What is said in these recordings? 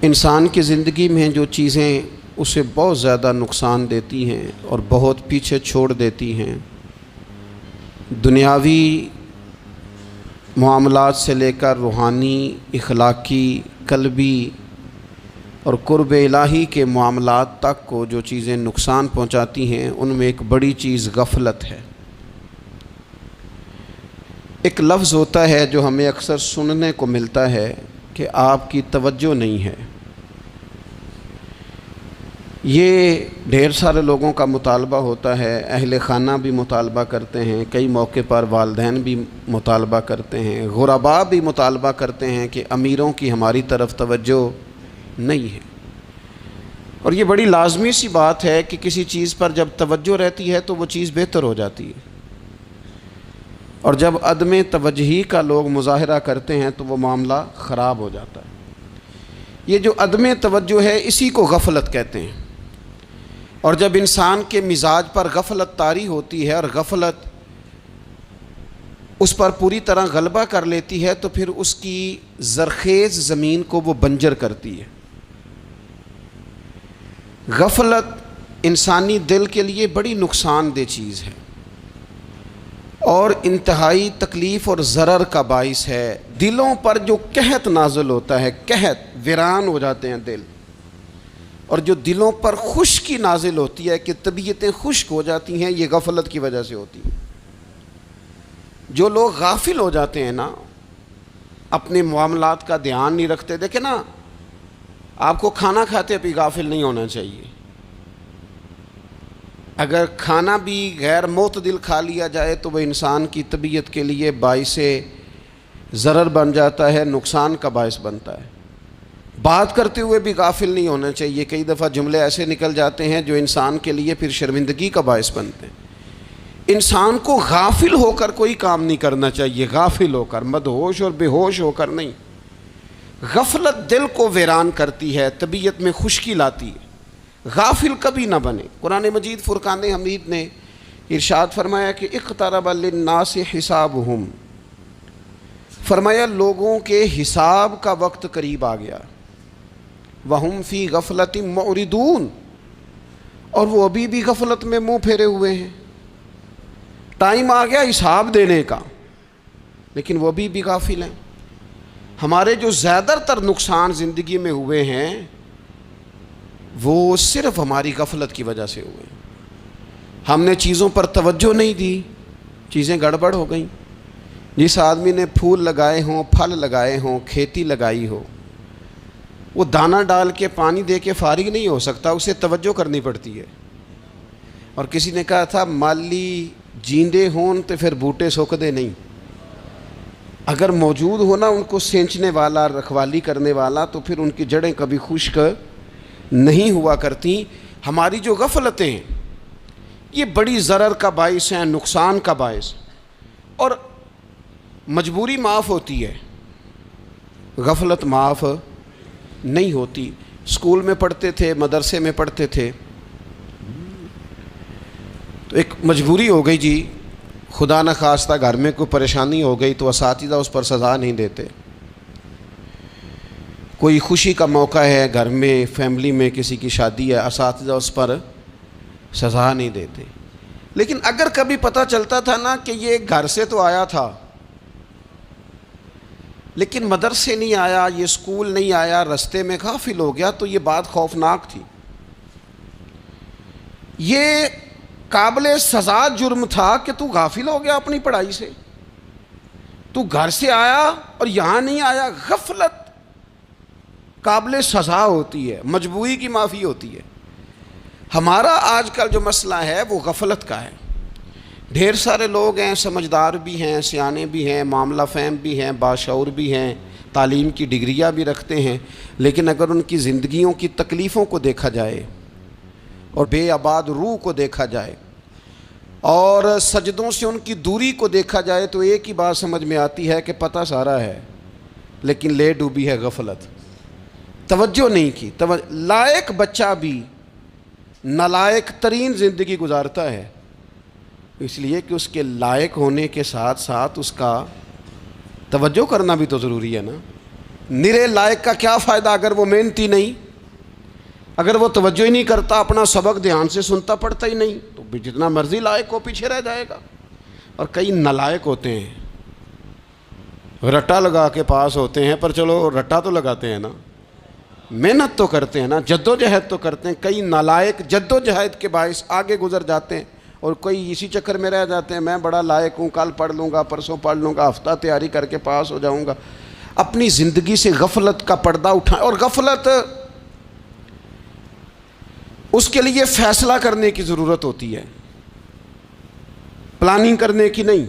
انسان کی زندگی میں جو چیزیں اسے بہت زیادہ نقصان دیتی ہیں اور بہت پیچھے چھوڑ دیتی ہیں، دنیاوی معاملات سے لے کر روحانی، اخلاقی، قلبی اور قرب الہی کے معاملات تک کو جو چیزیں نقصان پہنچاتی ہیں، ان میں ایک بڑی چیز غفلت ہے۔ ایک لفظ ہوتا ہے جو ہمیں اکثر سننے کو ملتا ہے کہ آپ کی توجہ نہیں ہے۔ یہ ڈھیر سارے لوگوں کا مطالبہ ہوتا ہے، اہل خانہ بھی مطالبہ کرتے ہیں، کئی موقع پر والدین بھی مطالبہ کرتے ہیں، غرباء بھی مطالبہ کرتے ہیں کہ امیروں کی ہماری طرف توجہ نہیں ہے۔ اور یہ بڑی لازمی سی بات ہے کہ کسی چیز پر جب توجہ رہتی ہے تو وہ چیز بہتر ہو جاتی ہے، اور جب عدم توجہی کا لوگ مظاہرہ کرتے ہیں تو وہ معاملہ خراب ہو جاتا ہے۔ یہ جو عدم توجہ ہے اسی کو غفلت کہتے ہیں، اور جب انسان کے مزاج پر غفلت طاری ہوتی ہے اور غفلت اس پر پوری طرح غلبہ کر لیتی ہے تو پھر اس کی زرخیز زمین کو وہ بنجر کرتی ہے۔ غفلت انسانی دل کے لیے بڑی نقصان دہ چیز ہے اور انتہائی تکلیف اور ضرر کا باعث ہے۔ دلوں پر جو قحط نازل ہوتا ہے، قحط، ویران ہو جاتے ہیں دل، اور جو دلوں پر خشکی نازل ہوتی ہے کہ طبیعتیں خشک ہو جاتی ہیں، یہ غفلت کی وجہ سے ہوتی ہے۔ جو لوگ غافل ہو جاتے ہیں نا، اپنے معاملات کا دھیان نہیں رکھتے، دیکھیں نا، آپ کو کھانا کھاتے بھی غافل نہیں ہونا چاہیے۔ اگر کھانا بھی غیر معتدل کھا لیا جائے تو وہ انسان کی طبیعت کے لیے باعث ضرر بن جاتا ہے، نقصان کا باعث بنتا ہے۔ بات کرتے ہوئے بھی غافل نہیں ہونا چاہیے، کئی دفعہ جملے ایسے نکل جاتے ہیں جو انسان کے لیے پھر شرمندگی کا باعث بنتے ہیں۔ انسان کو غافل ہو کر کوئی کام نہیں کرنا چاہیے، غافل ہو کر، مدہوش اور بے ہوش ہو کر نہیں۔ غفلت دل کو ویران کرتی ہے، طبیعت میں خشکی لاتی ہے۔ غافل کبھی نہ بنے۔ قرآن مجید فرقان حمید نے ارشاد فرمایا کہ اقترب للناس حسابہم، فرمایا لوگوں کے حساب کا وقت قریب آ گیا، وہم فی غفلۃ معرضون، اور وہ ابھی بھی غفلت میں منہ پھیرے ہوئے ہیں۔ ٹائم آ گیا حساب دینے کا، لیکن وہ ابھی بھی غافل ہیں۔ ہمارے جو زیادہ تر نقصان زندگی میں ہوئے ہیں وہ صرف ہماری غفلت کی وجہ سے ہوئے۔ ہم نے چیزوں پر توجہ نہیں دی، چیزیں گڑبڑ ہو گئیں۔ جس آدمی نے پھول لگائے ہوں، پھل لگائے ہوں، کھیتی لگائی ہو، وہ دانہ ڈال کے پانی دے کے فارغ نہیں ہو سکتا، اسے توجہ کرنی پڑتی ہے۔ اور کسی نے کہا تھا مالی جیندے ہون تو پھر بوٹے سوکھدے نہیں۔ اگر موجود ہونا ان کو سینچنے والا، رکھوالی کرنے والا، تو پھر ان کی جڑیں کبھی خشک نہیں ہوا کرتی۔ ہماری جو غفلتیں ہیں یہ بڑی ضرر کا باعث ہیں، نقصان کا باعث، اور مجبوری معاف ہوتی ہے، غفلت معاف نہیں ہوتی۔ اسکول میں پڑھتے تھے، مدرسے میں پڑھتے تھے، تو ایک مجبوری ہو گئی جی، خدا نخواستہ گھر میں کوئی پریشانی ہو گئی تو اساتذہ اس پر سزا نہیں دیتے۔ کوئی خوشی کا موقع ہے گھر میں، فیملی میں کسی کی شادی ہے، اساتذہ اس پر سزا نہیں دیتے۔ لیکن اگر کبھی پتہ چلتا تھا نا کہ یہ گھر سے تو آیا تھا لیکن مدرسے نہیں آیا، یہ اسکول نہیں آیا، رستے میں غافل ہو گیا، تو یہ بات خوفناک تھی۔ یہ قابل سزا جرم تھا کہ تو غافل ہو گیا اپنی پڑھائی سے، تو گھر سے آیا اور یہاں نہیں آیا۔ غفلت قابل سزا ہوتی ہے، مجبوری کی معافی ہوتی ہے۔ ہمارا آج کل جو مسئلہ ہے وہ غفلت کا ہے۔ ڈھیر سارے لوگ ہیں، سمجھدار بھی ہیں، سیانے بھی ہیں، معاملہ فہم بھی ہیں، باشعور بھی ہیں، تعلیم کی ڈگریاں بھی رکھتے ہیں، لیکن اگر ان کی زندگیوں کی تکلیفوں کو دیکھا جائے اور بے آباد روح کو دیکھا جائے اور سجدوں سے ان کی دوری کو دیکھا جائے تو ایک ہی بات سمجھ میں آتی ہے کہ پتہ سارا ہے لیکن لے ڈوبی ہے غفلت، توجہ نہیں کی۔ لائق بچہ بھی نالائق ترین زندگی گزارتا ہے، اس لیے کہ اس کے لائق ہونے کے ساتھ ساتھ اس کا توجہ کرنا بھی تو ضروری ہے نا۔ نرے لائق کا کیا فائدہ اگر وہ محنتی نہیں، اگر وہ توجہ ہی نہیں کرتا، اپنا سبق دھیان سے سنتا پڑھتا ہی نہیں، تو بھی جتنا مرضی لائق ہو پیچھے رہ جائے گا۔ اور کئی نالائق ہوتے ہیں، رٹا لگا کے پاس ہوتے ہیں، پر چلو رٹا تو لگاتے ہیں نا، محنت تو کرتے ہیں نا، جد و جہد تو کرتے ہیں۔ کئی نالائق جد و جہد کے باعث آگے گزر جاتے ہیں، اور کوئی اسی چکر میں رہ جاتے ہیں، میں بڑا لائق ہوں، کل پڑھ لوں گا، پرسوں پڑھ لوں گا، ہفتہ تیاری کر کے پاس ہو جاؤں گا۔ اپنی زندگی سے غفلت کا پردہ اٹھائیں، اور غفلت اس کے لیے فیصلہ کرنے کی ضرورت ہوتی ہے، پلاننگ کرنے کی نہیں،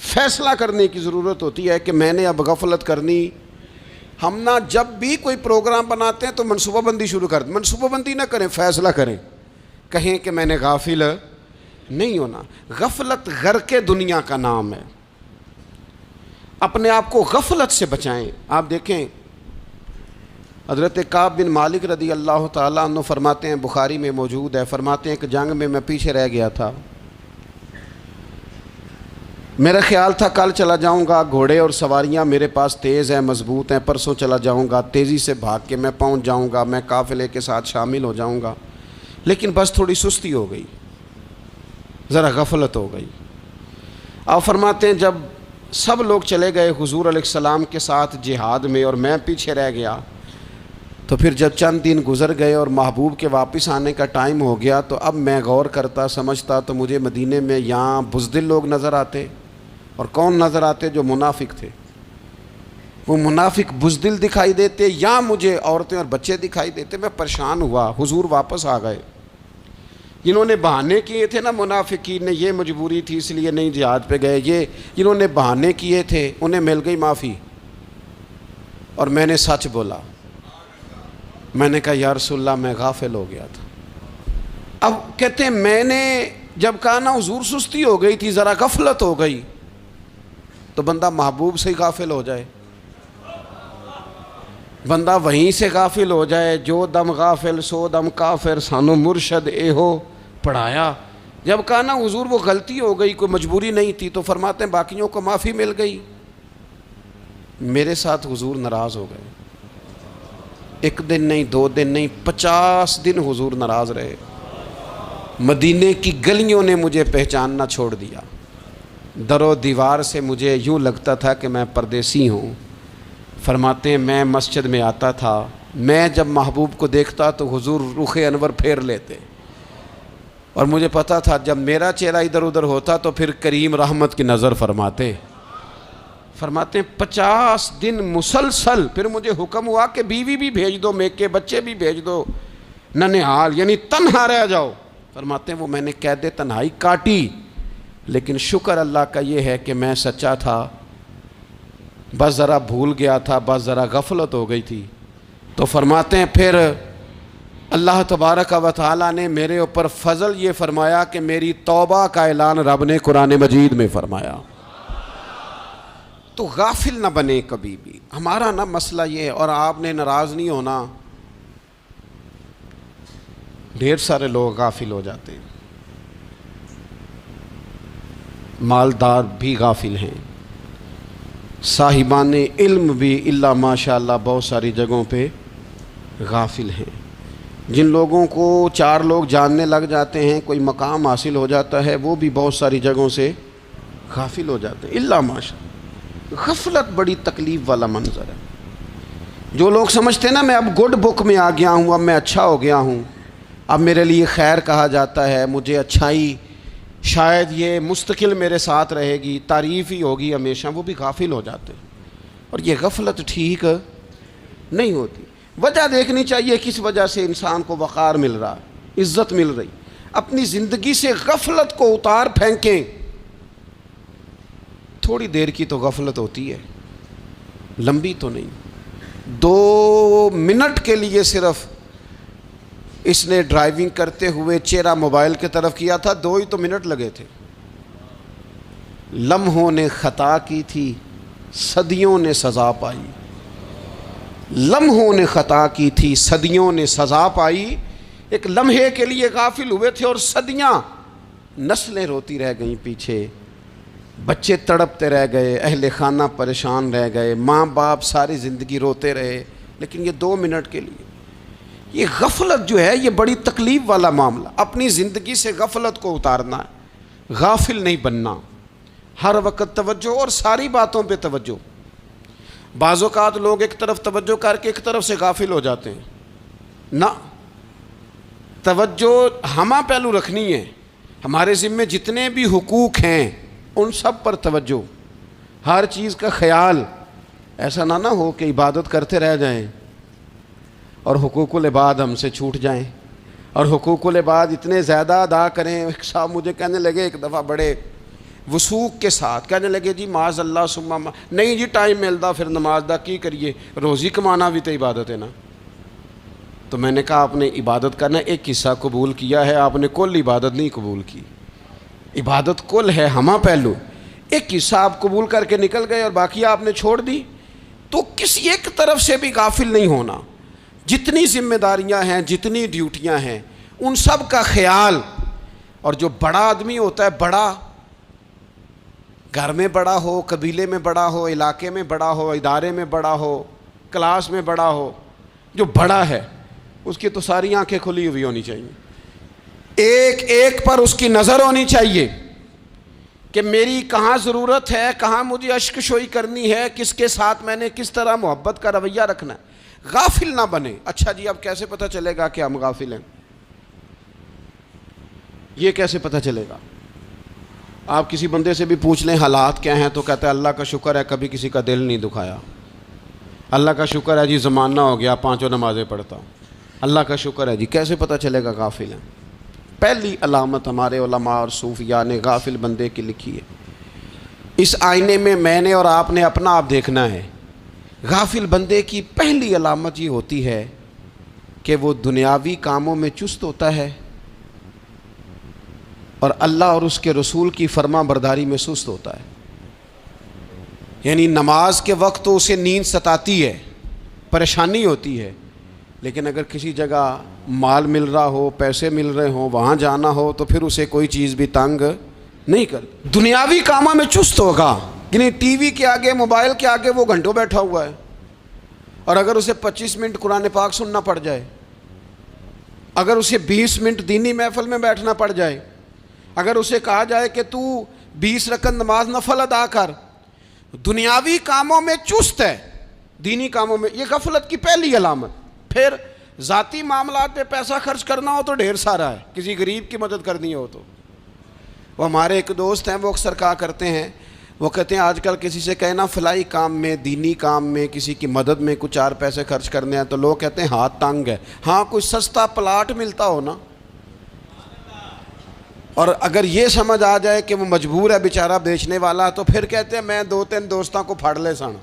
فیصلہ کرنے کی ضرورت ہوتی ہے کہ میں نے اب غفلت کرنی۔ ہم نہ جب بھی کوئی پروگرام بناتے ہیں تو منصوبہ بندی شروع کر دیں، منصوبہ بندی نہ کریں، فیصلہ کریں، کہیں کہ میں نے غافل نہیں ہونا۔ غفلت غرق دنیا کا نام ہے، اپنے آپ کو غفلت سے بچائیں۔ آپ دیکھیں حضرت کعب بن مالک رضی اللہ تعالیٰ عنہ فرماتے ہیں، بخاری میں موجود ہے، فرماتے ہیں کہ جنگ میں پیچھے رہ گیا تھا، میرا خیال تھا کل چلا جاؤں گا، گھوڑے اور سواریاں میرے پاس تیز ہیں، مضبوط ہیں، پرسوں چلا جاؤں گا، تیزی سے بھاگ کے میں پہنچ جاؤں گا، میں قافلے کے ساتھ شامل ہو جاؤں گا، لیکن بس تھوڑی سستی ہو گئی، ذرا غفلت ہو گئی۔ آپ فرماتے ہیں جب سب لوگ چلے گئے حضور علیہ السلام کے ساتھ جہاد میں اور میں پیچھے رہ گیا، تو پھر جب چند دن گزر گئے اور محبوب کے واپس آنے کا ٹائم ہو گیا، تو اب میں غور کرتا سمجھتا تو مجھے مدینے میں یہاں بزدل لوگ نظر آتے، اور کون نظر آتے؟ جو منافق تھے، وہ منافق بزدل دکھائی دیتے، یا مجھے عورتیں اور بچے دکھائی دیتے۔ میں پریشان ہوا، حضور واپس آ گئے۔ جنہوں نے بہانے کیے تھے نا منافقین نے، یہ مجبوری تھی اس لیے نہیں جہاد پہ گئے، یہ جنہوں نے بہانے کیے تھے انہیں مل گئی معافی، اور میں نے سچ بولا، میں نے کہا یا رسول اللہ میں غافل ہو گیا تھا۔ اب کہتے ہیں میں نے جب کہا نا حضور سستی ہو گئی تھی، ذرا غفلت ہو گئی، تو بندہ محبوب سے ہی غافل ہو جائے، بندہ وہیں سے غافل ہو جائے۔ جو دم غافل سو دم کافر، سانو مرشد اے ہو پڑھایا۔ جب کہا نا حضور وہ غلطی ہو گئی، کوئی مجبوری نہیں تھی، تو فرماتے ہیں باقیوں کو معافی مل گئی، میرے ساتھ حضور ناراض ہو گئے۔ ایک دن نہیں، 2 دن نہیں، 50 دن حضور ناراض رہے۔ مدینے کی گلیوں نے مجھے پہچاننا چھوڑ دیا، در و دیوار سے مجھے یوں لگتا تھا کہ میں پردیسی ہوں۔ فرماتے ہیں میں مسجد میں آتا تھا، میں جب محبوب کو دیکھتا تو حضور رخ انور پھیر لیتے، اور مجھے پتا تھا جب میرا چہرہ ادھر ادھر ہوتا تو پھر کریم رحمت کی نظر فرماتے۔ فرماتے ہیں 50 دن مسلسل، پھر مجھے حکم ہوا کہ بیوی بھی بھیج دو، میکے بچے بھی بھیج دو، ننہال یعنی تنہا رہ جاؤ۔ فرماتے ہیں وہ میں نے قید تنہائی کاٹی، لیکن شکر اللہ کا یہ ہے کہ میں سچا تھا، بس ذرا بھول گیا تھا، بس ذرا غفلت ہو گئی تھی۔ تو فرماتے ہیں پھر اللہ تبارک و تعالیٰ نے میرے اوپر فضل یہ فرمایا کہ میری توبہ کا اعلان رب نے قرآن مجید میں فرمایا۔ تو غافل نہ بنے کبھی بھی، ہمارا نا مسئلہ یہ ہے، اور آپ نے ناراض نہیں ہونا، ڈھیر سارے لوگ غافل ہو جاتے ہیں، مالدار بھی غافل ہیں، صاحبان علم بھی الا ماشاء اللہ بہت ساری جگہوں پہ غافل ہیں۔ جن لوگوں کو 4 لوگ جاننے لگ جاتے ہیں، کوئی مقام حاصل ہو جاتا ہے، وہ بھی بہت ساری جگہوں سے غافل ہو جاتے ہیں الا ماشاء اللہ۔ غفلت بڑی تکلیف والا منظر ہے۔ جو لوگ سمجھتے ہیں نا میں اب گڈ بک میں آ گیا ہوں، اب میں اچھا ہو گیا ہوں، اب میرے لیے خیر کہا جاتا ہے، مجھے اچھائی شاید یہ مستقل میرے ساتھ رہے گی، تعریف ہی ہوگی ہمیشہ، وہ بھی غافل ہو جاتے ہیں۔ اور یہ غفلت ٹھیک نہیں ہوتی۔ وجہ دیکھنی چاہیے کس وجہ سے انسان کو وقار مل رہا، عزت مل رہی۔ اپنی زندگی سے غفلت کو اتار پھینکیں۔ تھوڑی دیر کی تو غفلت ہوتی ہے، لمبی تو نہیں۔ 2 منٹ کے لیے صرف اس نے ڈرائیونگ کرتے ہوئے چہرہ موبائل کی طرف کیا تھا، 2 ہی تو منٹ لگے تھے۔ لمحوں نے خطا کی تھی، صدیوں نے سزا پائی۔ لمحوں نے خطا کی تھی، صدیوں نے سزا پائی۔ ایک لمحے کے لیے غافل ہوئے تھے اور صدیاں، نسلیں روتی رہ گئیں پیچھے۔ بچے تڑپتے رہ گئے، اہل خانہ پریشان رہ گئے، ماں باپ ساری زندگی روتے رہے، لیکن یہ 2 منٹ کے لیے یہ غفلت جو ہے یہ بڑی تکلیف والا معاملہ. اپنی زندگی سے غفلت کو اتارنا ہے، غافل نہیں بننا، ہر وقت توجہ اور ساری باتوں پہ توجہ. بعض اوقات لوگ ایک طرف توجہ کر کے ایک طرف سے غافل ہو جاتے ہیں. نہ، توجہ ہمہ پہلو رکھنی ہے. ہمارے ذمے جتنے بھی حقوق ہیں ان سب پر توجہ، ہر چیز کا خیال. ایسا نہ ہو کہ عبادت کرتے رہ جائیں اور حقوق العباد ہم سے چھوٹ جائیں، اور حقوق العباد اتنے زیادہ ادا کریں. ایک صاحب مجھے کہنے لگے ایک دفعہ بڑے وثوق کے ساتھ کہنے لگے جی معاذ اللہ ثم نہیں جی ٹائم ملتا پھر نماز دا کی کریے، روزی کمانا بھی تو عبادت ہے نا. تو میں نے کہا آپ نے عبادت کرنا ایک حصہ قبول کیا ہے، آپ نے کل عبادت نہیں قبول کی. عبادت کل ہے، ہمہ پہلو. ایک حصہ آپ قبول کر کے نکل گئے اور باقی آپ نے چھوڑ دی. تو کسی ایک طرف سے بھی غافل نہیں ہونا. جتنی ذمہ داریاں ہیں، جتنی ڈیوٹیاں ہیں، ان سب کا خیال. اور جو بڑا آدمی ہوتا ہے، بڑا گھر میں بڑا ہو، قبیلے میں بڑا ہو، علاقے میں بڑا ہو، ادارے میں بڑا ہو، کلاس میں بڑا ہو، جو بڑا ہے اس کی تو ساری آنکھیں کھلی ہوئی ہونی چاہیے. ایک ایک پر اس کی نظر ہونی چاہیے کہ میری کہاں ضرورت ہے، کہاں مجھے اشک شوئی کرنی ہے، کس کے ساتھ میں نے کس طرح محبت کا رویہ رکھنا ہے. غافل نہ بنے. اچھا جی اب کیسے پتہ چلے گا کہ ہم غافل ہیں؟ یہ کیسے پتہ چلے گا؟ آپ کسی بندے سے بھی پوچھ لیں حالات کیا ہیں تو کہتا ہے اللہ کا شکر ہے کبھی کسی کا دل نہیں دکھایا، اللہ کا شکر ہے جی زمانہ ہو گیا 5 نمازیں پڑھتا ہوں، اللہ کا شکر ہے جی. کیسے پتہ چلے گا غافل ہیں؟ پہلی علامت ہمارے علماء اور صوفیاء نے غافل بندے کی لکھی ہے. اس آئینے میں نے اور آپ نے اپنا آپ دیکھنا ہے. غافل بندے کی پہلی علامت یہ ہوتی ہے کہ وہ دنیاوی کاموں میں چست ہوتا ہے اور اللہ اور اس کے رسول کی فرما برداری میں سست ہوتا ہے. یعنی نماز کے وقت تو اسے نیند ستاتی ہے، پریشانی ہوتی ہے، لیکن اگر کسی جگہ مال مل رہا ہو، پیسے مل رہے ہوں، وہاں جانا ہو تو پھر اسے کوئی چیز بھی تنگ نہیں کرتی. دنیاوی کاموں میں چست ہوگا، یعنی ٹی وی کے آگے، موبائل کے آگے وہ گھنٹوں بیٹھا ہوا ہے. اور اگر اسے 25 منٹ قرآن پاک سننا پڑ جائے، اگر اسے 20 منٹ دینی محفل میں بیٹھنا پڑ جائے، اگر اسے کہا جائے کہ تو 20 رکعت نماز نفل ادا کر، دنیاوی کاموں میں چست ہے، دینی کاموں میں، یہ غفلت کی پہلی علامت. پھر ذاتی معاملات پہ پیسہ خرچ کرنا ہو تو ڈھیر سارا ہے، کسی غریب کی مدد کرنی ہو تو. وہ ہمارے ایک دوست ہیں، وہ اکثر کہا کرتے ہیں، وہ کہتے ہیں آج کل کسی سے کہنا فلائی کام میں، دینی کام میں، کسی کی مدد میں کچھ 4 پیسے خرچ کرنے ہیں تو لوگ کہتے ہیں ہاتھ تنگ ہے. ہاں کوئی سستا پلاٹ ملتا ہو نا، اور اگر یہ سمجھ آ جائے کہ وہ مجبور ہے بیچارہ بیچنے والا، تو پھر کہتے ہیں میں 2-3 دوستوں کو پھاڑ لے سن.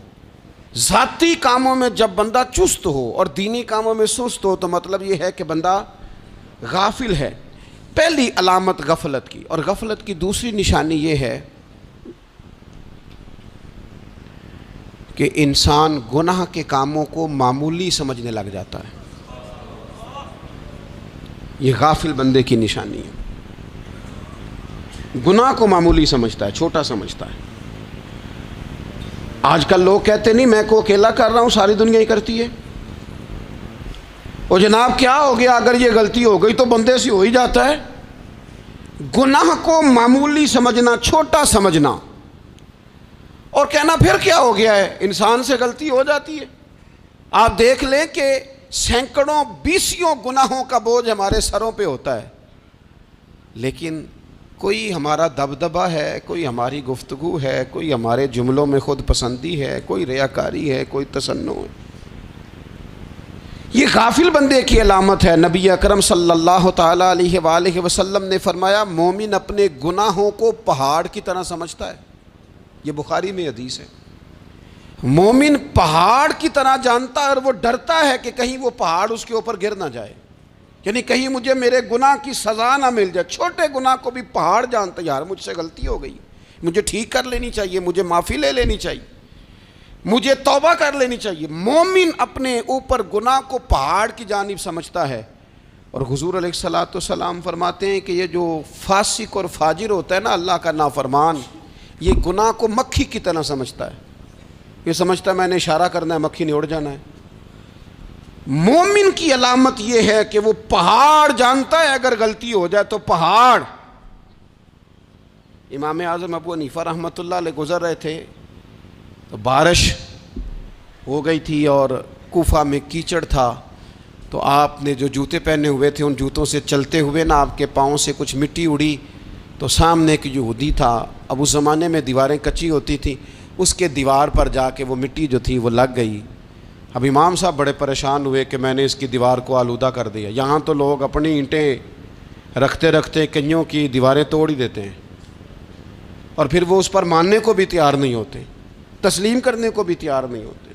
ذاتی کاموں میں جب بندہ چست ہو اور دینی کاموں میں سست ہو تو مطلب یہ ہے کہ بندہ غافل ہے. پہلی علامت غفلت کی. اور غفلت کی دوسری نشانی یہ ہے کہ انسان گناہ کے کاموں کو معمولی سمجھنے لگ جاتا ہے. یہ غافل بندے کی نشانی ہے. گناہ کو معمولی سمجھتا ہے، چھوٹا سمجھتا ہے. آج کل لوگ کہتے نہیں میں کو اکیلا کر رہا ہوں، ساری دنیا ہی کرتی ہے. اور جناب کیا ہو گیا، اگر یہ غلطی ہو گئی تو بندے سے ہو ہی جاتا ہے. گناہ کو معمولی سمجھنا، چھوٹا سمجھنا اور کہنا پھر کیا ہو گیا ہے، انسان سے غلطی ہو جاتی ہے. آپ دیکھ لیں کہ سینکڑوں بیسیوں گناہوں کا بوجھ ہمارے سروں پہ ہوتا ہے، لیکن کوئی ہمارا دبدبہ ہے، کوئی ہماری گفتگو ہے، کوئی ہمارے جملوں میں خود پسندی ہے، کوئی ریاکاری ہے، کوئی تصنع ہے. یہ غافل بندے کی علامت ہے. نبی اکرم صلی اللہ تعالی علیہ وآلہ وسلم نے فرمایا مومن اپنے گناہوں کو پہاڑ کی طرح سمجھتا ہے. یہ بخاری میں حدیث ہے. مومن پہاڑ کی طرح جانتا ہے اور وہ ڈرتا ہے کہ کہیں وہ پہاڑ اس کے اوپر گر نہ جائے، یعنی کہیں مجھے میرے گناہ کی سزا نہ مل جائے. چھوٹے گناہ کو بھی پہاڑ جانتا ہے، یار مجھ سے غلطی ہو گئی، مجھے ٹھیک کر لینی چاہیے، مجھے معافی لے لینی چاہیے، مجھے توبہ کر لینی چاہیے. مومن اپنے اوپر گناہ کو پہاڑ کی جانب سمجھتا ہے. اور حضور علیہ الصلوۃ والسلام فرماتے ہیں کہ یہ جو فاسق اور فاجر ہوتا ہے نا، اللہ کا نافرمان، یہ گناہ کو مکھی کی طرح سمجھتا ہے، یہ سمجھتا ہے میں نے اشارہ کرنا ہے مکھی نے اڑ جانا ہے۔ مومن کی علامت یہ ہے کہ وہ پہاڑ جانتا ہے اگر غلطی ہو جائے تو پہاڑ۔ امام اعظم ابو حنیفہ رحمۃ اللہ علیہ گزر رہے تھے تو بارش ہو گئی تھی اور کوفہ میں کیچڑ تھا، تو آپ نے جو جوتے پہنے ہوئے تھے ان جوتوں سے چلتے ہوئے نا آپ کے پاؤں سے کچھ مٹی اڑی، تو سامنے ایک یہودی تھا، اب اس زمانے میں دیواریں کچی ہوتی تھیں، اس کے دیوار پر جا کے وہ مٹی جو تھی وہ لگ گئی۔ اب امام صاحب بڑے پریشان ہوئے کہ میں نے اس کی دیوار کو آلودہ کر دیا۔ یہاں تو لوگ اپنی اینٹیں رکھتے رکھتے کئیوں کی دیواریں توڑ ہی دیتے ہیں، اور پھر وہ اس پر ماننے کو بھی تیار نہیں ہوتے، تسلیم کرنے کو بھی تیار نہیں ہوتے۔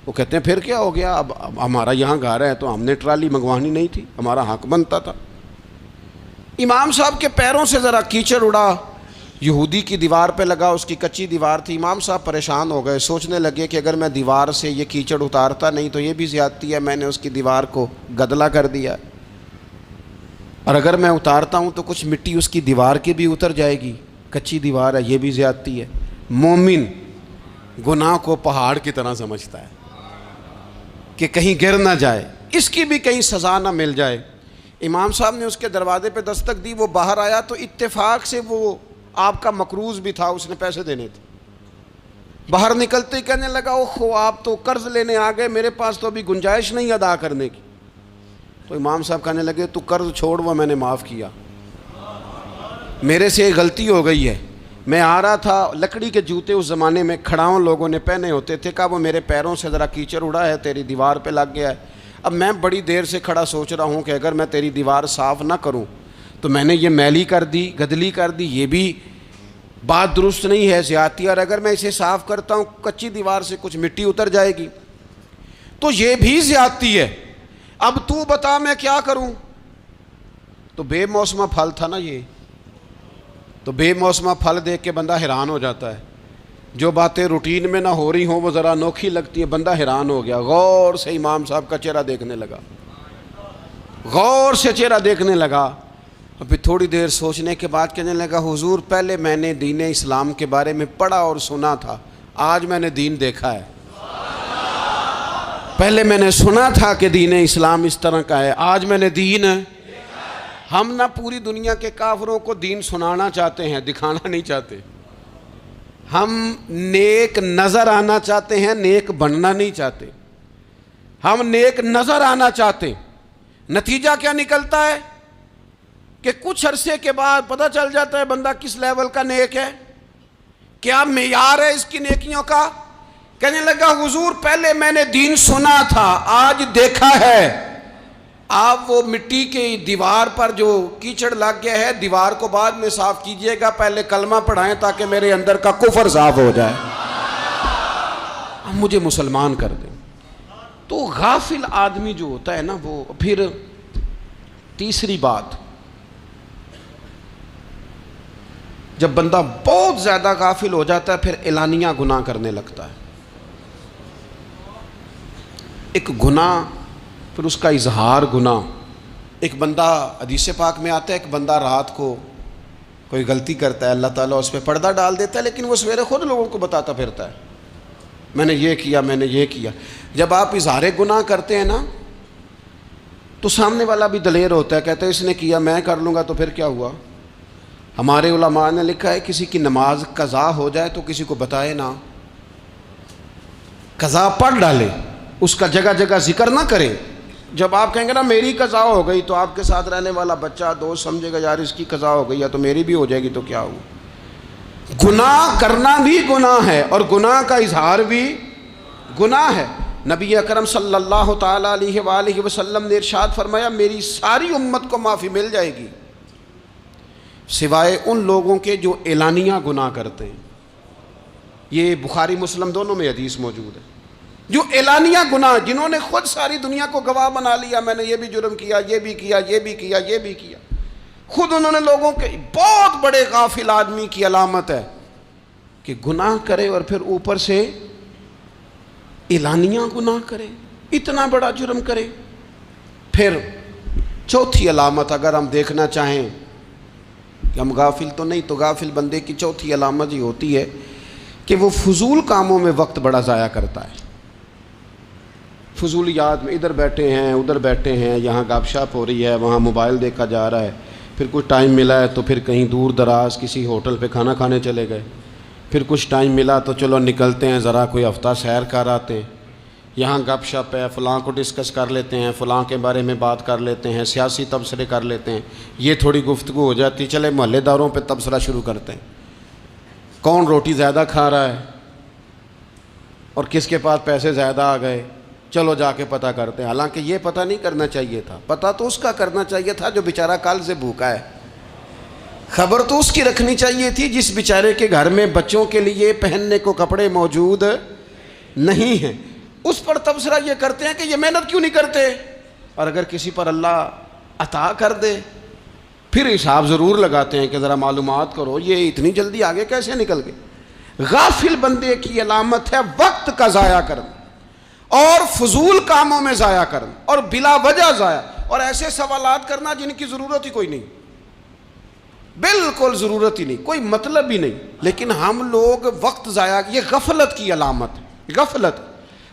وہ کہتے ہیں پھر کیا ہو گیا، اب ہمارا یہاں گھر ہے تو ہم نے ٹرالی منگوانی نہیں تھی، ہمارا حق بنتا تھا۔ امام صاحب کے پیروں سے ذرا کیچڑ اڑا، یہودی کی دیوار پہ لگا، اس کی کچی دیوار تھی۔ امام صاحب پریشان ہو گئے، سوچنے لگے کہ اگر میں دیوار سے یہ کیچڑ اتارتا نہیں تو یہ بھی زیادتی ہے، میں نے اس کی دیوار کو گدلا کر دیا، اور اگر میں اتارتا ہوں تو کچھ مٹی اس کی دیوار کی بھی اتر جائے گی، کچی دیوار ہے، یہ بھی زیادتی ہے۔ مومن گناہ کو پہاڑ کی طرح سمجھتا ہے کہ کہیں گر نہ جائے، اس کی بھی کہیں سزا نہ مل جائے۔ امام صاحب نے اس کے دروازے پہ دستک دی، وہ باہر آیا تو اتفاق سے وہ آپ کا مقروض بھی تھا، اس نے پیسے دینے تھے۔ باہر نکلتے ہی کہنے لگا اوہو آپ تو قرض لینے آ گئے، میرے پاس تو ابھی گنجائش نہیں ادا کرنے کی۔ تو امام صاحب کہنے لگے تو قرض چھوڑ، وہ میں نے معاف کیا، میرے سے غلطی ہو گئی ہے، میں آ رہا تھا، لکڑی کے جوتے اس زمانے میں کھڑاؤں لوگوں نے پہنے ہوتے تھے، کہا وہ میرے پیروں سے ذرا کیچڑ اڑا ہے، تیری دیوار پہ لگ گیا ہے۔ اب میں بڑی دیر سے کھڑا سوچ رہا ہوں کہ اگر میں تیری دیوار صاف نہ کروں تو میں نے یہ میلی کر دی، گدلی کر دی، یہ بھی بات درست نہیں ہے، زیادتی، اور اگر میں اسے صاف کرتا ہوں کچی دیوار سے کچھ مٹی اتر جائے گی تو یہ بھی زیادتی ہے، اب تو بتا میں کیا کروں۔ تو بے موسمہ پھل تھا نا یہ، تو بے موسمہ پھل دیکھ کے بندہ حیران ہو جاتا ہے، جو باتیں روٹین میں نہ ہو رہی ہوں وہ ذرا انوکھی لگتی ہیں، بندہ حیران ہو گیا، غور سے امام صاحب کا چہرہ دیکھنے لگا، غور سے چہرہ دیکھنے لگا، اور پھر تھوڑی دیر سوچنے کے بعد کہنے لگا حضور پہلے میں نے دین اسلام کے بارے میں پڑھا اور سنا تھا، آج میں نے دین دیکھا ہے۔ پہلے میں نے سنا تھا کہ دین اسلام اس طرح کا ہے، آج میں نے دین۔ ہم نہ پوری دنیا کے کافروں کو دین سنانا چاہتے ہیں، دکھانا نہیں چاہتے، ہم نیک نظر آنا چاہتے ہیں، نیک بننا نہیں چاہتے، ہم نیک نظر آنا چاہتے ہیں۔ نتیجہ کیا نکلتا ہے کہ کچھ عرصے کے بعد پتہ چل جاتا ہے بندہ کس لیول کا نیک ہے، کیا معیار ہے اس کی نیکیوں کا۔ کہنے لگا حضور پہلے میں نے دین سنا تھا، آج دیکھا ہے۔ آپ وہ مٹی کی دیوار پر جو کیچڑ لگ گیا ہے، دیوار کو بعد میں صاف کیجئے گا، پہلے کلمہ پڑھائیں تاکہ میرے اندر کا کفر صاف ہو جائے، اب مجھے مسلمان کر دیں۔ تو غافل آدمی جو ہوتا ہے نا وہ پھر تیسری بات، جب بندہ بہت زیادہ غافل ہو جاتا ہے پھر اعلانیہ گناہ کرنے لگتا ہے۔ ایک گناہ پھر اس کا اظہار گناہ، ایک بندہ حدیث پاک میں آتا ہے ایک بندہ رات کو کوئی غلطی کرتا ہے، اللہ تعالیٰ اس پہ پردہ ڈال دیتا ہے، لیکن وہ سویرے خود لوگوں کو بتاتا پھرتا ہے میں نے یہ کیا، میں نے یہ کیا۔ جب آپ اظہار گناہ کرتے ہیں نا تو سامنے والا بھی دلیر ہوتا ہے، کہتا ہے اس نے کیا میں کر لوں گا تو پھر کیا ہوا۔ ہمارے علماء نے لکھا ہے کسی کی نماز قضا ہو جائے تو کسی کو بتائے نہ، قضا پڑھ ڈالے، اس کا جگہ جگہ ذکر نہ کرے۔ جب آپ کہیں گے نا میری قضا ہو گئی تو آپ کے ساتھ رہنے والا بچہ دوست سمجھے گا یار اس کی قضا ہو گئی ہے تو میری بھی ہو جائے گی تو کیا ہوا۔ گناہ کرنا بھی گناہ ہے اور گناہ کا اظہار بھی گناہ ہے۔ نبی اکرم صلی اللہ تعالیٰ علیہ وآلہ وسلم نے ارشاد فرمایا میری ساری امت کو معافی مل جائے گی سوائے ان لوگوں کے جو اعلانیہ گناہ کرتے ہیں۔ یہ بخاری مسلم دونوں میں حدیث موجود ہے۔ جو اعلانیہ گناہ، جنہوں نے خود ساری دنیا کو گواہ بنا لیا میں نے یہ بھی جرم کیا، یہ بھی کیا، یہ بھی کیا، یہ بھی کیا، خود انہوں نے لوگوں کے، بہت بڑے غافل آدمی کی علامت ہے کہ گناہ کرے اور پھر اوپر سے اعلانیہ گناہ کرے، اتنا بڑا جرم کرے۔ پھر چوتھی علامت اگر ہم دیکھنا چاہیں کہ ہم غافل تو نہیں. تو غافل بندے کی چوتھی علامت یہ ہوتی ہے کہ وہ فضول کاموں میں وقت بڑا ضائع کرتا ہے. فضولیات میں ادھر بیٹھے ہیں ادھر بیٹھے ہیں, یہاں گپ شپ ہو رہی ہے, وہاں موبائل دیکھا جا رہا ہے, پھر کچھ ٹائم ملا ہے تو پھر کہیں دور دراز کسی ہوٹل پہ کھانا کھانے چلے گئے, پھر کچھ ٹائم ملا تو چلو نکلتے ہیں ذرا کوئی ہفتہ سیر کر آتے ہیں, یہاں گپ شپ ہے, فلاں کو ڈسکس کر لیتے ہیں, فلاں کے بارے میں بات کر لیتے ہیں, سیاسی تبصرے کر لیتے ہیں, یہ تھوڑی گفتگو ہو جاتی, چلے محلے داروں پہ تبصرہ شروع کرتے ہیں, کون روٹی زیادہ کھا رہا ہے اور کس کے پاس پیسے زیادہ آ گئے, چلو جا کے پتہ کرتے ہیں. حالانکہ یہ پتہ نہیں کرنا چاہیے تھا, پتہ تو اس کا کرنا چاہیے تھا جو بیچارہ کل سے بھوکا ہے. خبر تو اس کی رکھنی چاہیے تھی جس بیچارے کے گھر میں بچوں کے لیے پہننے کو کپڑے موجود نہیں ہیں. اس پر تبصرہ یہ کرتے ہیں کہ یہ محنت کیوں نہیں کرتے, اور اگر کسی پر اللہ عطا کر دے پھر حساب ضرور لگاتے ہیں کہ ذرا معلومات کرو یہ اتنی جلدی آگے کیسے نکل گئے. غافل بندے کی علامت ہے وقت کا ضائع کرنا اور فضول کاموں میں ضائع کرنا اور بلا وجہ ضائع, اور ایسے سوالات کرنا جن کی ضرورت ہی کوئی نہیں, بالکل ضرورت ہی نہیں, کوئی مطلب ہی نہیں. لیکن ہم لوگ وقت ضائع, یہ غفلت کی علامت, غفلت.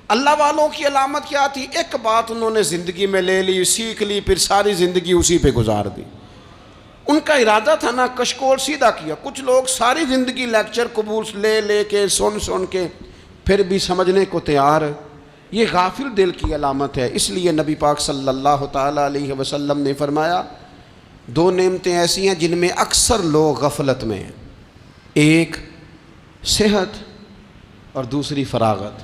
اللہ والوں کی علامت کیا تھی؟ ایک بات انہوں نے زندگی میں لے لی, سیکھ لی, پھر ساری زندگی اسی پہ گزار دی. ان کا ارادہ تھا نا کشکول سیدھا کیا. کچھ لوگ ساری زندگی لیکچر قبول لے کے سن کے پھر بھی سمجھنے کو تیار. یہ غافل دل کی علامت ہے. اس لیے نبی پاک صلی اللہ تعالیٰ علیہ وسلم نے فرمایا دو نعمتیں ایسی ہیں جن میں اکثر لوگ غفلت میں ہیں, ایک صحت اور دوسری فراغت.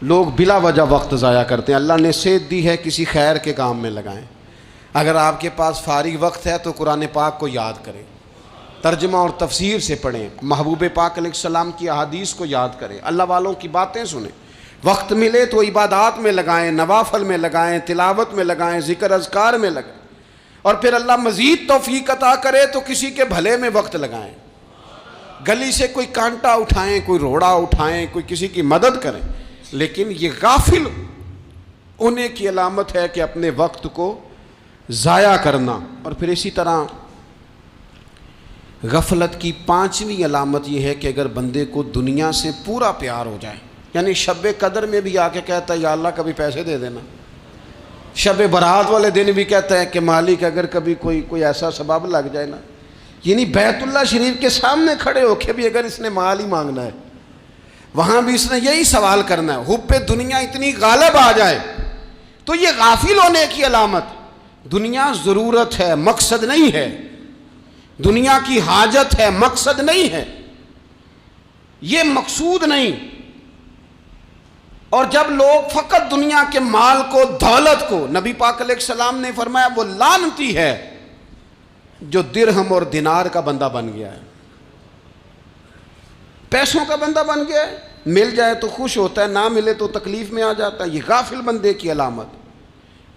لوگ بلا وجہ وقت ضائع کرتے ہیں. اللہ نے صحت دی ہے, کسی خیر کے کام میں لگائیں. اگر آپ کے پاس فارغ وقت ہے تو قرآن پاک کو یاد کریں, ترجمہ اور تفسیر سے پڑھیں, محبوب پاک علیہ السلام کی احادیث کو یاد کریں, اللہ والوں کی باتیں سنیں. وقت ملے تو عبادات میں لگائیں, نوافل میں لگائیں, تلاوت میں لگائیں, ذکر اذکار میں لگائیں, اور پھر اللہ مزید توفیق عطا کرے تو کسی کے بھلے میں وقت لگائیں. گلی سے کوئی کانٹا اٹھائیں, کوئی روڑا اٹھائیں, کوئی کسی کی مدد کریں. لیکن یہ غافل ہونے کی علامت ہے کہ اپنے وقت کو ضائع کرنا. اور پھر اسی طرح غفلت کی پانچویں علامت یہ ہے کہ اگر بندے کو دنیا سے پورا پیار ہو جائے, یعنی شب قدر میں بھی آ کے کہتا ہے یا اللہ کبھی پیسے دے دینا, شب برات والے دن بھی کہتا ہے کہ مالک اگر کبھی کوئی ایسا سبب لگ جائے نا, یعنی بیت اللہ شریف کے سامنے کھڑے ہو کے بھی اگر اس نے مال ہی مانگنا ہے وہاں بھی اس نے یہی سوال کرنا ہے, حب دنیا اتنی غالب آ جائے. تو یہ غافل ہونے کی علامت. دنیا ضرورت ہے, مقصد نہیں ہے. دنیا کی حاجت ہے, مقصد نہیں ہے. یہ مقصود نہیں. اور جب لوگ فقط دنیا کے مال کو, دولت کو, نبی پاک علیہ السلام نے فرمایا وہ لعنتی ہے جو درہم اور دینار کا بندہ بن گیا ہے, پیسوں کا بندہ بن گیا ہے. مل جائے تو خوش ہوتا ہے, نہ ملے تو تکلیف میں آ جاتا ہے. یہ غافل بندے کی علامت.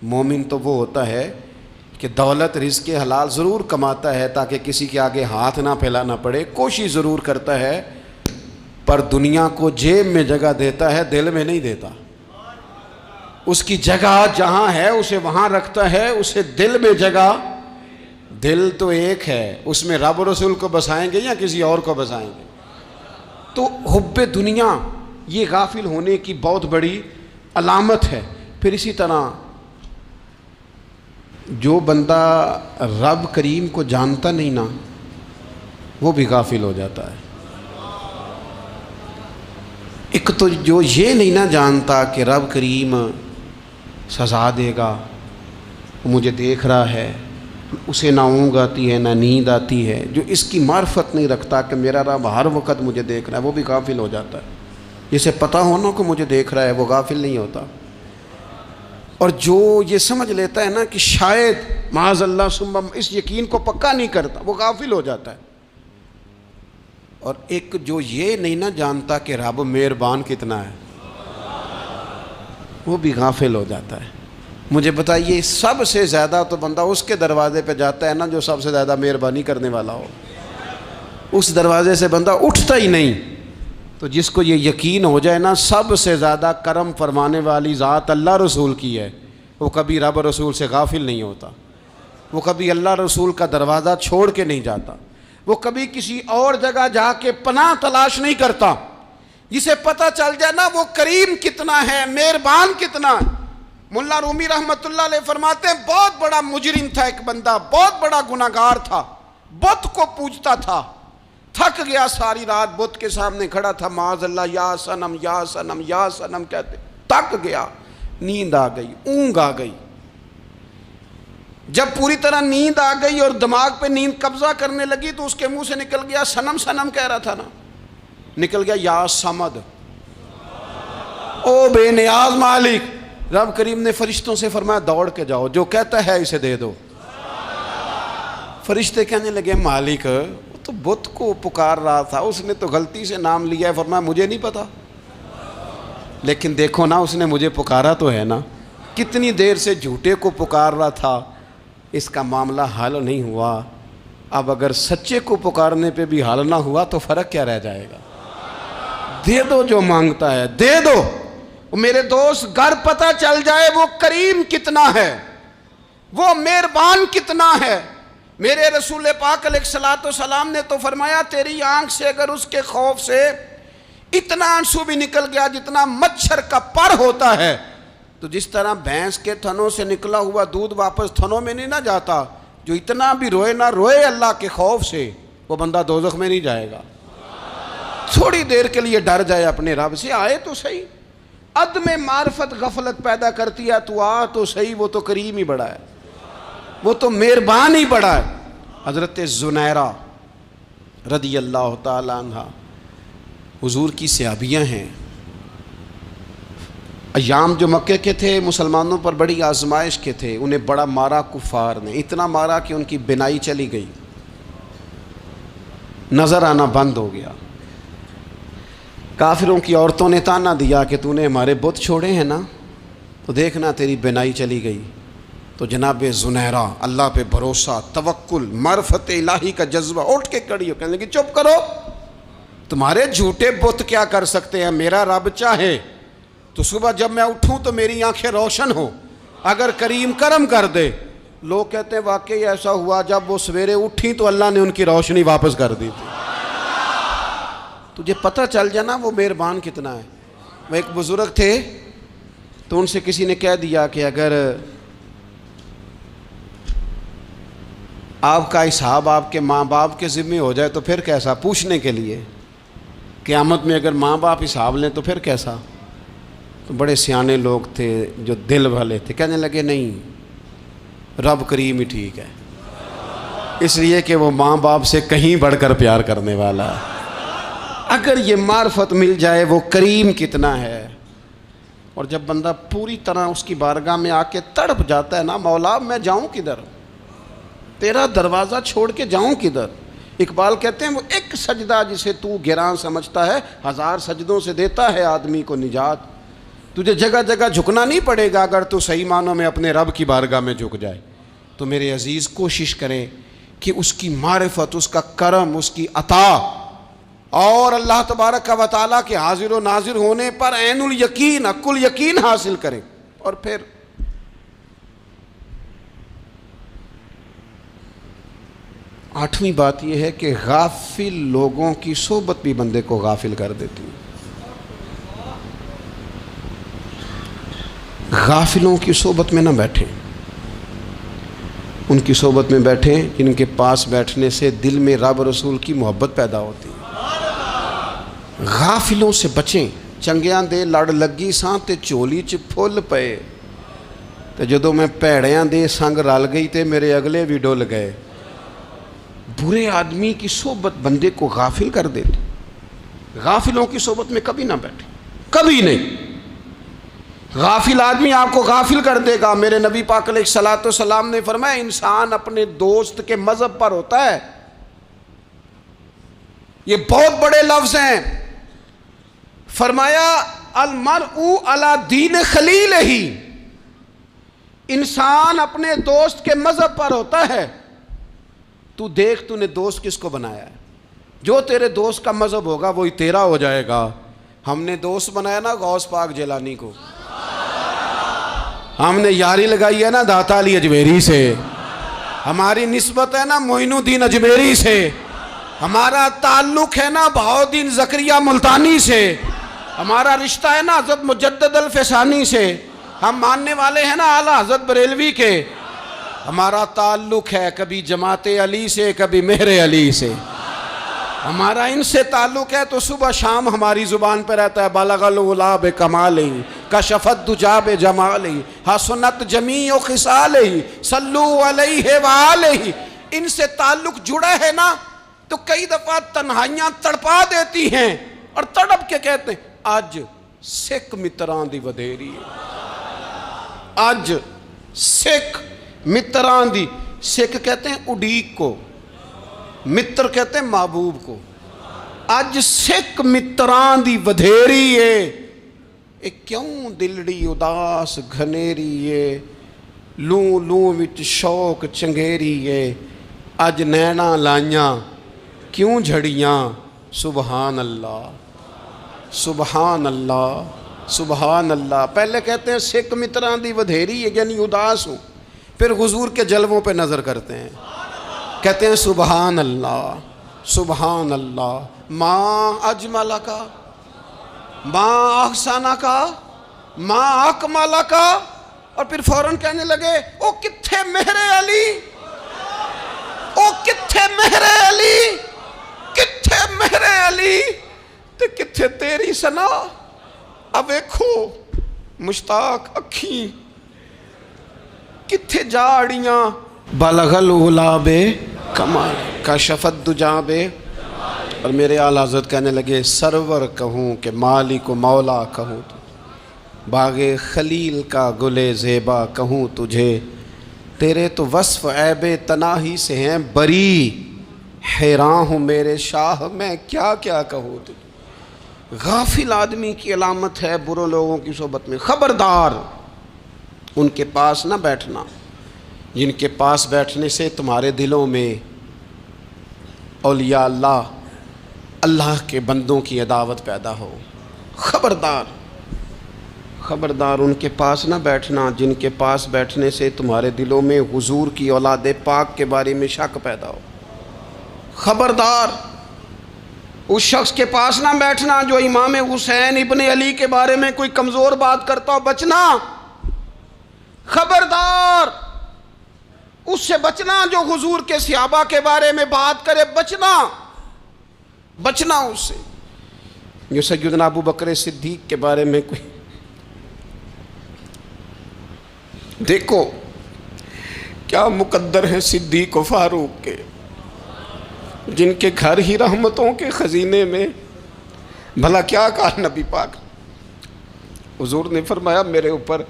مومن تو وہ ہوتا ہے کہ دولت رزق حلال ضرور کماتا ہے تاکہ کسی کے آگے ہاتھ نہ پھیلانا پڑے, کوشش ضرور کرتا ہے, پر دنیا کو جیب میں جگہ دیتا ہے, دل میں نہیں دیتا. اس کی جگہ جہاں ہے اسے وہاں رکھتا ہے, اسے دل میں جگہ. دل تو ایک ہے, اس میں رب و رسول کو بسائیں گے یا کسی اور کو بسائیں گے. تو حب دنیا یہ غافل ہونے کی بہت بڑی علامت ہے. پھر اسی طرح جو بندہ رب کریم کو جانتا نہیں نا وہ بھی غافل ہو جاتا ہے. ایک تو جو یہ نہیں نہ جانتا کہ رب کریم سزا دے گا, مجھے دیکھ رہا ہے, اسے نہ اونگ آتی ہے نہ نیند آتی ہے, جو اس کی معرفت نہیں رکھتا کہ میرا رب ہر وقت مجھے دیکھ رہا ہے, وہ بھی غافل ہو جاتا ہے. جسے پتہ ہونا کہ مجھے دیکھ رہا ہے وہ غافل نہیں ہوتا. اور جو یہ سمجھ لیتا ہے نا کہ شاید معاذ اللہ ثم, اس یقین کو پکا نہیں کرتا, وہ غافل ہو جاتا ہے. اور ایک جو یہ نہیں نہ جانتا کہ رب مہربان کتنا ہے وہ بھی غافل ہو جاتا ہے. مجھے بتائیے سب سے زیادہ تو بندہ اس کے دروازے پہ جاتا ہے نا جو سب سے زیادہ مہربانی کرنے والا ہو, اس دروازے سے بندہ اٹھتا ہی نہیں. تو جس کو یہ یقین ہو جائے نا سب سے زیادہ کرم فرمانے والی ذات اللہ رسول کی ہے, وہ کبھی رب رسول سے غافل نہیں ہوتا. وہ کبھی اللہ رسول کا دروازہ چھوڑ کے نہیں جاتا، وہ کبھی کسی اور جگہ جا کے پناہ تلاش نہیں کرتا۔ جسے پتہ چل جائے نا وہ کریم کتنا ہے، مہربان کتنا ہے۔ ملا رومی رحمت اللہ علیہ فرماتے ہیں بہت بڑا مجرم تھا ایک بندہ، بہت بڑا گناہگار تھا، بت کو پوجتا تھا، تھک گیا، ساری رات بت کے سامنے کھڑا تھا، معاذ اللہ یا صنم یا صنم یا صنم کہتے، تھک گیا، نیند آ گئی، اونگ آ گئی۔ جب پوری طرح نیند آ گئی اور دماغ پہ نیند قبضہ کرنے لگی تو اس کے منہ سے نکل گیا، صنم صنم کہہ رہا تھا نا، نکل گیا یا صمد، او بے نیاز مالک۔ رب کریم نے فرشتوں سے فرمایا دوڑ کے جاؤ، جو کہتا ہے اسے دے دو۔ فرشتے کہنے لگے مالک وہ تو بت کو پکار رہا تھا، اس نے تو غلطی سے نام لیا ہے۔ فرمایا مجھے نہیں پتا، لیکن دیکھو نا اس نے مجھے پکارا تو ہے نا، کتنی دیر سے جھوٹے کو پکار رہا تھا، اس کا معاملہ حل نہیں ہوا، اب اگر سچے کو پکارنے پہ بھی حل نہ ہوا تو فرق کیا رہ جائے گا؟ دے دو جو مانگتا ہے، دے دو۔ میرے دوست گھر پتہ چل جائے وہ کریم کتنا ہے، وہ مہربان کتنا ہے۔ میرے رسول پاک علیہ الصلوۃ والسلام نے تو فرمایا تیری آنکھ سے اگر اس کے خوف سے اتنا آنسو بھی نکل گیا جتنا مچھر کا پر ہوتا ہے، تو جس طرح بھینس کے تھنوں سے نکلا ہوا دودھ واپس تھنوں میں نہیں نہ جاتا، جو اتنا بھی روئے نہ روئے اللہ کے خوف سے، وہ بندہ دوزخ میں نہیں جائے گا۔ تھوڑی دیر کے لیے ڈر جائے اپنے رب سے، آئے تو صحیح۔ عدم معرفت غفلت پیدا کرتی ہے، تو آ تو صحیح، وہ تو کریم ہی بڑا ہے، وہ تو مہربان ہی بڑا ہے۔ حضرت زنیرہ رضی اللہ تعالی عنہ حضور کی صحابیاں ہیں۔ ایام جو مکے کے تھے مسلمانوں پر بڑی آزمائش کے تھے، انہیں بڑا مارا کفار نے، اتنا مارا کہ ان کی بینائی چلی گئی، نظر آنا بند ہو گیا۔ کافروں کی عورتوں نے تانا دیا کہ تو نے ہمارے بت چھوڑے ہیں نا، تو دیکھنا تیری بینائی چلی گئی۔ تو جناب زنیرہ اللہ پہ بھروسہ، توکل، معرفت الہی کا جذبہ، اٹھ کے کھڑی ہو، کہنے لگی چپ کرو، تمہارے جھوٹے بت کیا کر سکتے ہیں، میرا رب چاہے تو صبح جب میں اٹھوں تو میری آنکھیں روشن ہو، اگر کریم کرم کر دے۔ لوگ کہتے ہیں واقعی ایسا ہوا، جب وہ سویرے اٹھی تو اللہ نے ان کی روشنی واپس کر دی تھی۔ تجھے پتہ چل جانا وہ مہربان کتنا ہے۔ وہ ایک بزرگ تھے تو ان سے کسی نے کہہ دیا کہ اگر آپ کا حساب آپ کے ماں باپ کے ذمہ ہو جائے تو پھر کیسا، پوچھنے کے لیے قیامت میں اگر ماں باپ حساب لیں تو پھر کیسا۔ تو بڑے سیانے لوگ تھے جو دل والے تھے، کہنے لگے نہیں، رب کریم ہی ٹھیک ہے، اس لیے کہ وہ ماں باپ سے کہیں بڑھ کر پیار کرنے والا ہے۔ اگر یہ معرفت مل جائے وہ کریم کتنا ہے۔ اور جب بندہ پوری طرح اس کی بارگاہ میں آ کے تڑپ جاتا ہے نا، مولا میں جاؤں کدھر، تیرا دروازہ چھوڑ کے جاؤں کدھر۔ اقبال کہتے ہیں وہ ایک سجدہ جسے تو گراں سمجھتا ہے، 1000 سجدوں سے دیتا ہے آدمی کو نجات۔ تجھے جگہ جگہ جھکنا نہیں پڑے گا اگر تو صحیح معنوں میں اپنے رب کی بارگاہ میں جھک جائے۔ تو میرے عزیز کوشش کریں کہ اس کی معرفت، اس کا کرم، اس کی عطا اور اللہ تبارک و تعالیٰ کے حاضر و ناظر ہونے پر عین الیقین، حق الیقین حاصل کریں۔ اور پھر آٹھویں بات یہ ہے کہ غافل لوگوں کی صحبت بھی بندے کو غافل کر دیتی ہے۔ غافلوں کی صحبت میں نہ بیٹھیں، ان کی صحبت میں بیٹھیں جن کے پاس بیٹھنے سے دل میں رب رسول کی محبت پیدا ہوتی ہے۔ غافلوں سے بچیں۔ چنگیاں دے لڑ لگی ساں تے چولی چ پھل پئے، تے جدوں میں پیڑیاں دے سنگ رل گئی تے میرے اگلے بھی ڈول گئے۔ برے آدمی کی صحبت بندے کو غافل کر دیتی۔ غافلوں کی صحبت میں کبھی نہ بیٹھیں، کبھی نہیں۔ غافل آدمی آپ کو غافل کر دے گا۔ میرے نبی پاک علیہ الصلوۃ والسلام نے فرمایا انسان اپنے دوست کے مذہب پر ہوتا ہے۔ یہ بہت بڑے لفظ ہیں۔ فرمایا المرء علی دین خلیلہ، انسان اپنے دوست کے مذہب پر ہوتا ہے۔ تو دیکھ تو نے دوست کس کو بنایا ہے، جو تیرے دوست کا مذہب ہوگا وہی تیرا ہو جائے گا۔ ہم نے دوست بنایا نا غوث پاک جیلانی کو، ہم نے یاری لگائی ہے نا داتا علی اجمیری سے، ہماری نسبت ہے نا معین الدین اجمیری سے، ہمارا تعلق ہے نا بہاؤالدین زکریا ملتانی سے، ہمارا رشتہ ہے نا حضرت مجدد الفسانی سے، ہم ماننے والے ہیں نا اعلیٰ حضرت بریلوی کے، ہمارا تعلق ہے کبھی جماعت علی سے کبھی مہر علی سے، ہمارا ان سے تعلق ہے تو صبح شام ہماری زبان پہ رہتا ہے بالغ العلا بکمالہ کشف الدجی بجمالہ حسنت جمیع خصالہ صلو علیہ وآلہ۔ ان سے تعلق جڑا ہے نا تو کئی دفعہ تنہائیاں تڑپا دیتی ہیں اور تڑپ کے کہتے ہیں آج سکھ متران دی ودھیری ہے، آج سکھ متران دی، سکھ کہتے ہیں اڈیق کو، متر کہتے ہیں محبوب کو، اج سکھ متران دی ودھیری ہے، اے کیوں دلڑی اداس گھنیری ہے، لوں لوں وچ شوق چنگیری ہے، اج نینا لائیاں کیوں جھڑیاں، سبحان اللہ سبحان اللہ سبحان اللہ۔ پہلے کہتے ہیں سکھ متران دی ودھیری ہے یعنی اداس ہوں، پھر حضور کے جلووں پہ نظر کرتے ہیں، کہتے ہیں سبحان اللہ سبحان اللہ، ماں اجملہ کا، ماں احسانہ کا، ماں اکملہ کا، اور پھر فوراً کہنے لگے او کتھے مہر علی، او کتھے مہر علی، کتھے مہر علی تے کتھے تیری سنا، اب ایکھو مشتاق اکھیں کتھے جاڑیاں، بلغ العلا بکمال کشف الدجی بے، اور میرے اعلیٰ حضرت کہنے لگے سرور کہوں کہ مالک و مولا کہوں تو، باغ خلیل کا گل زیبا کہوں تجھے، تیرے تو وصف عیب تناہی سے ہیں بری، حیران ہوں میرے شاہ میں کیا کیا کہوں تجھے۔ غافل آدمی کی علامت ہے برے لوگوں کی صحبت میں، خبردار ان کے پاس نہ بیٹھنا جن کے پاس بیٹھنے سے تمہارے دلوں میں اولیاء اللہ، اللہ کے بندوں کی عداوت پیدا ہو، خبردار خبردار ان کے پاس نہ بیٹھنا جن کے پاس بیٹھنے سے تمہارے دلوں میں حضور کی اولاد پاک کے بارے میں شک پیدا ہو، خبردار اس شخص کے پاس نہ بیٹھنا جو امام حسین ابن علی کے بارے میں کوئی کمزور بات کرتا ہو، بچنا، خبردار اس سے بچنا جو حضور کے صحابہ کے بارے میں بات کرے، بچنا بچنا اس سے، جو سیدنا ابو بکر صدیق کے بارے میں کوئی، دیکھو کیا مقدر ہیں صدیق و فاروق کے، جن کے گھر ہی رحمتوں کے خزینے میں، بھلا کیا کہا نبی پاک، حضور نے فرمایا میرے اوپر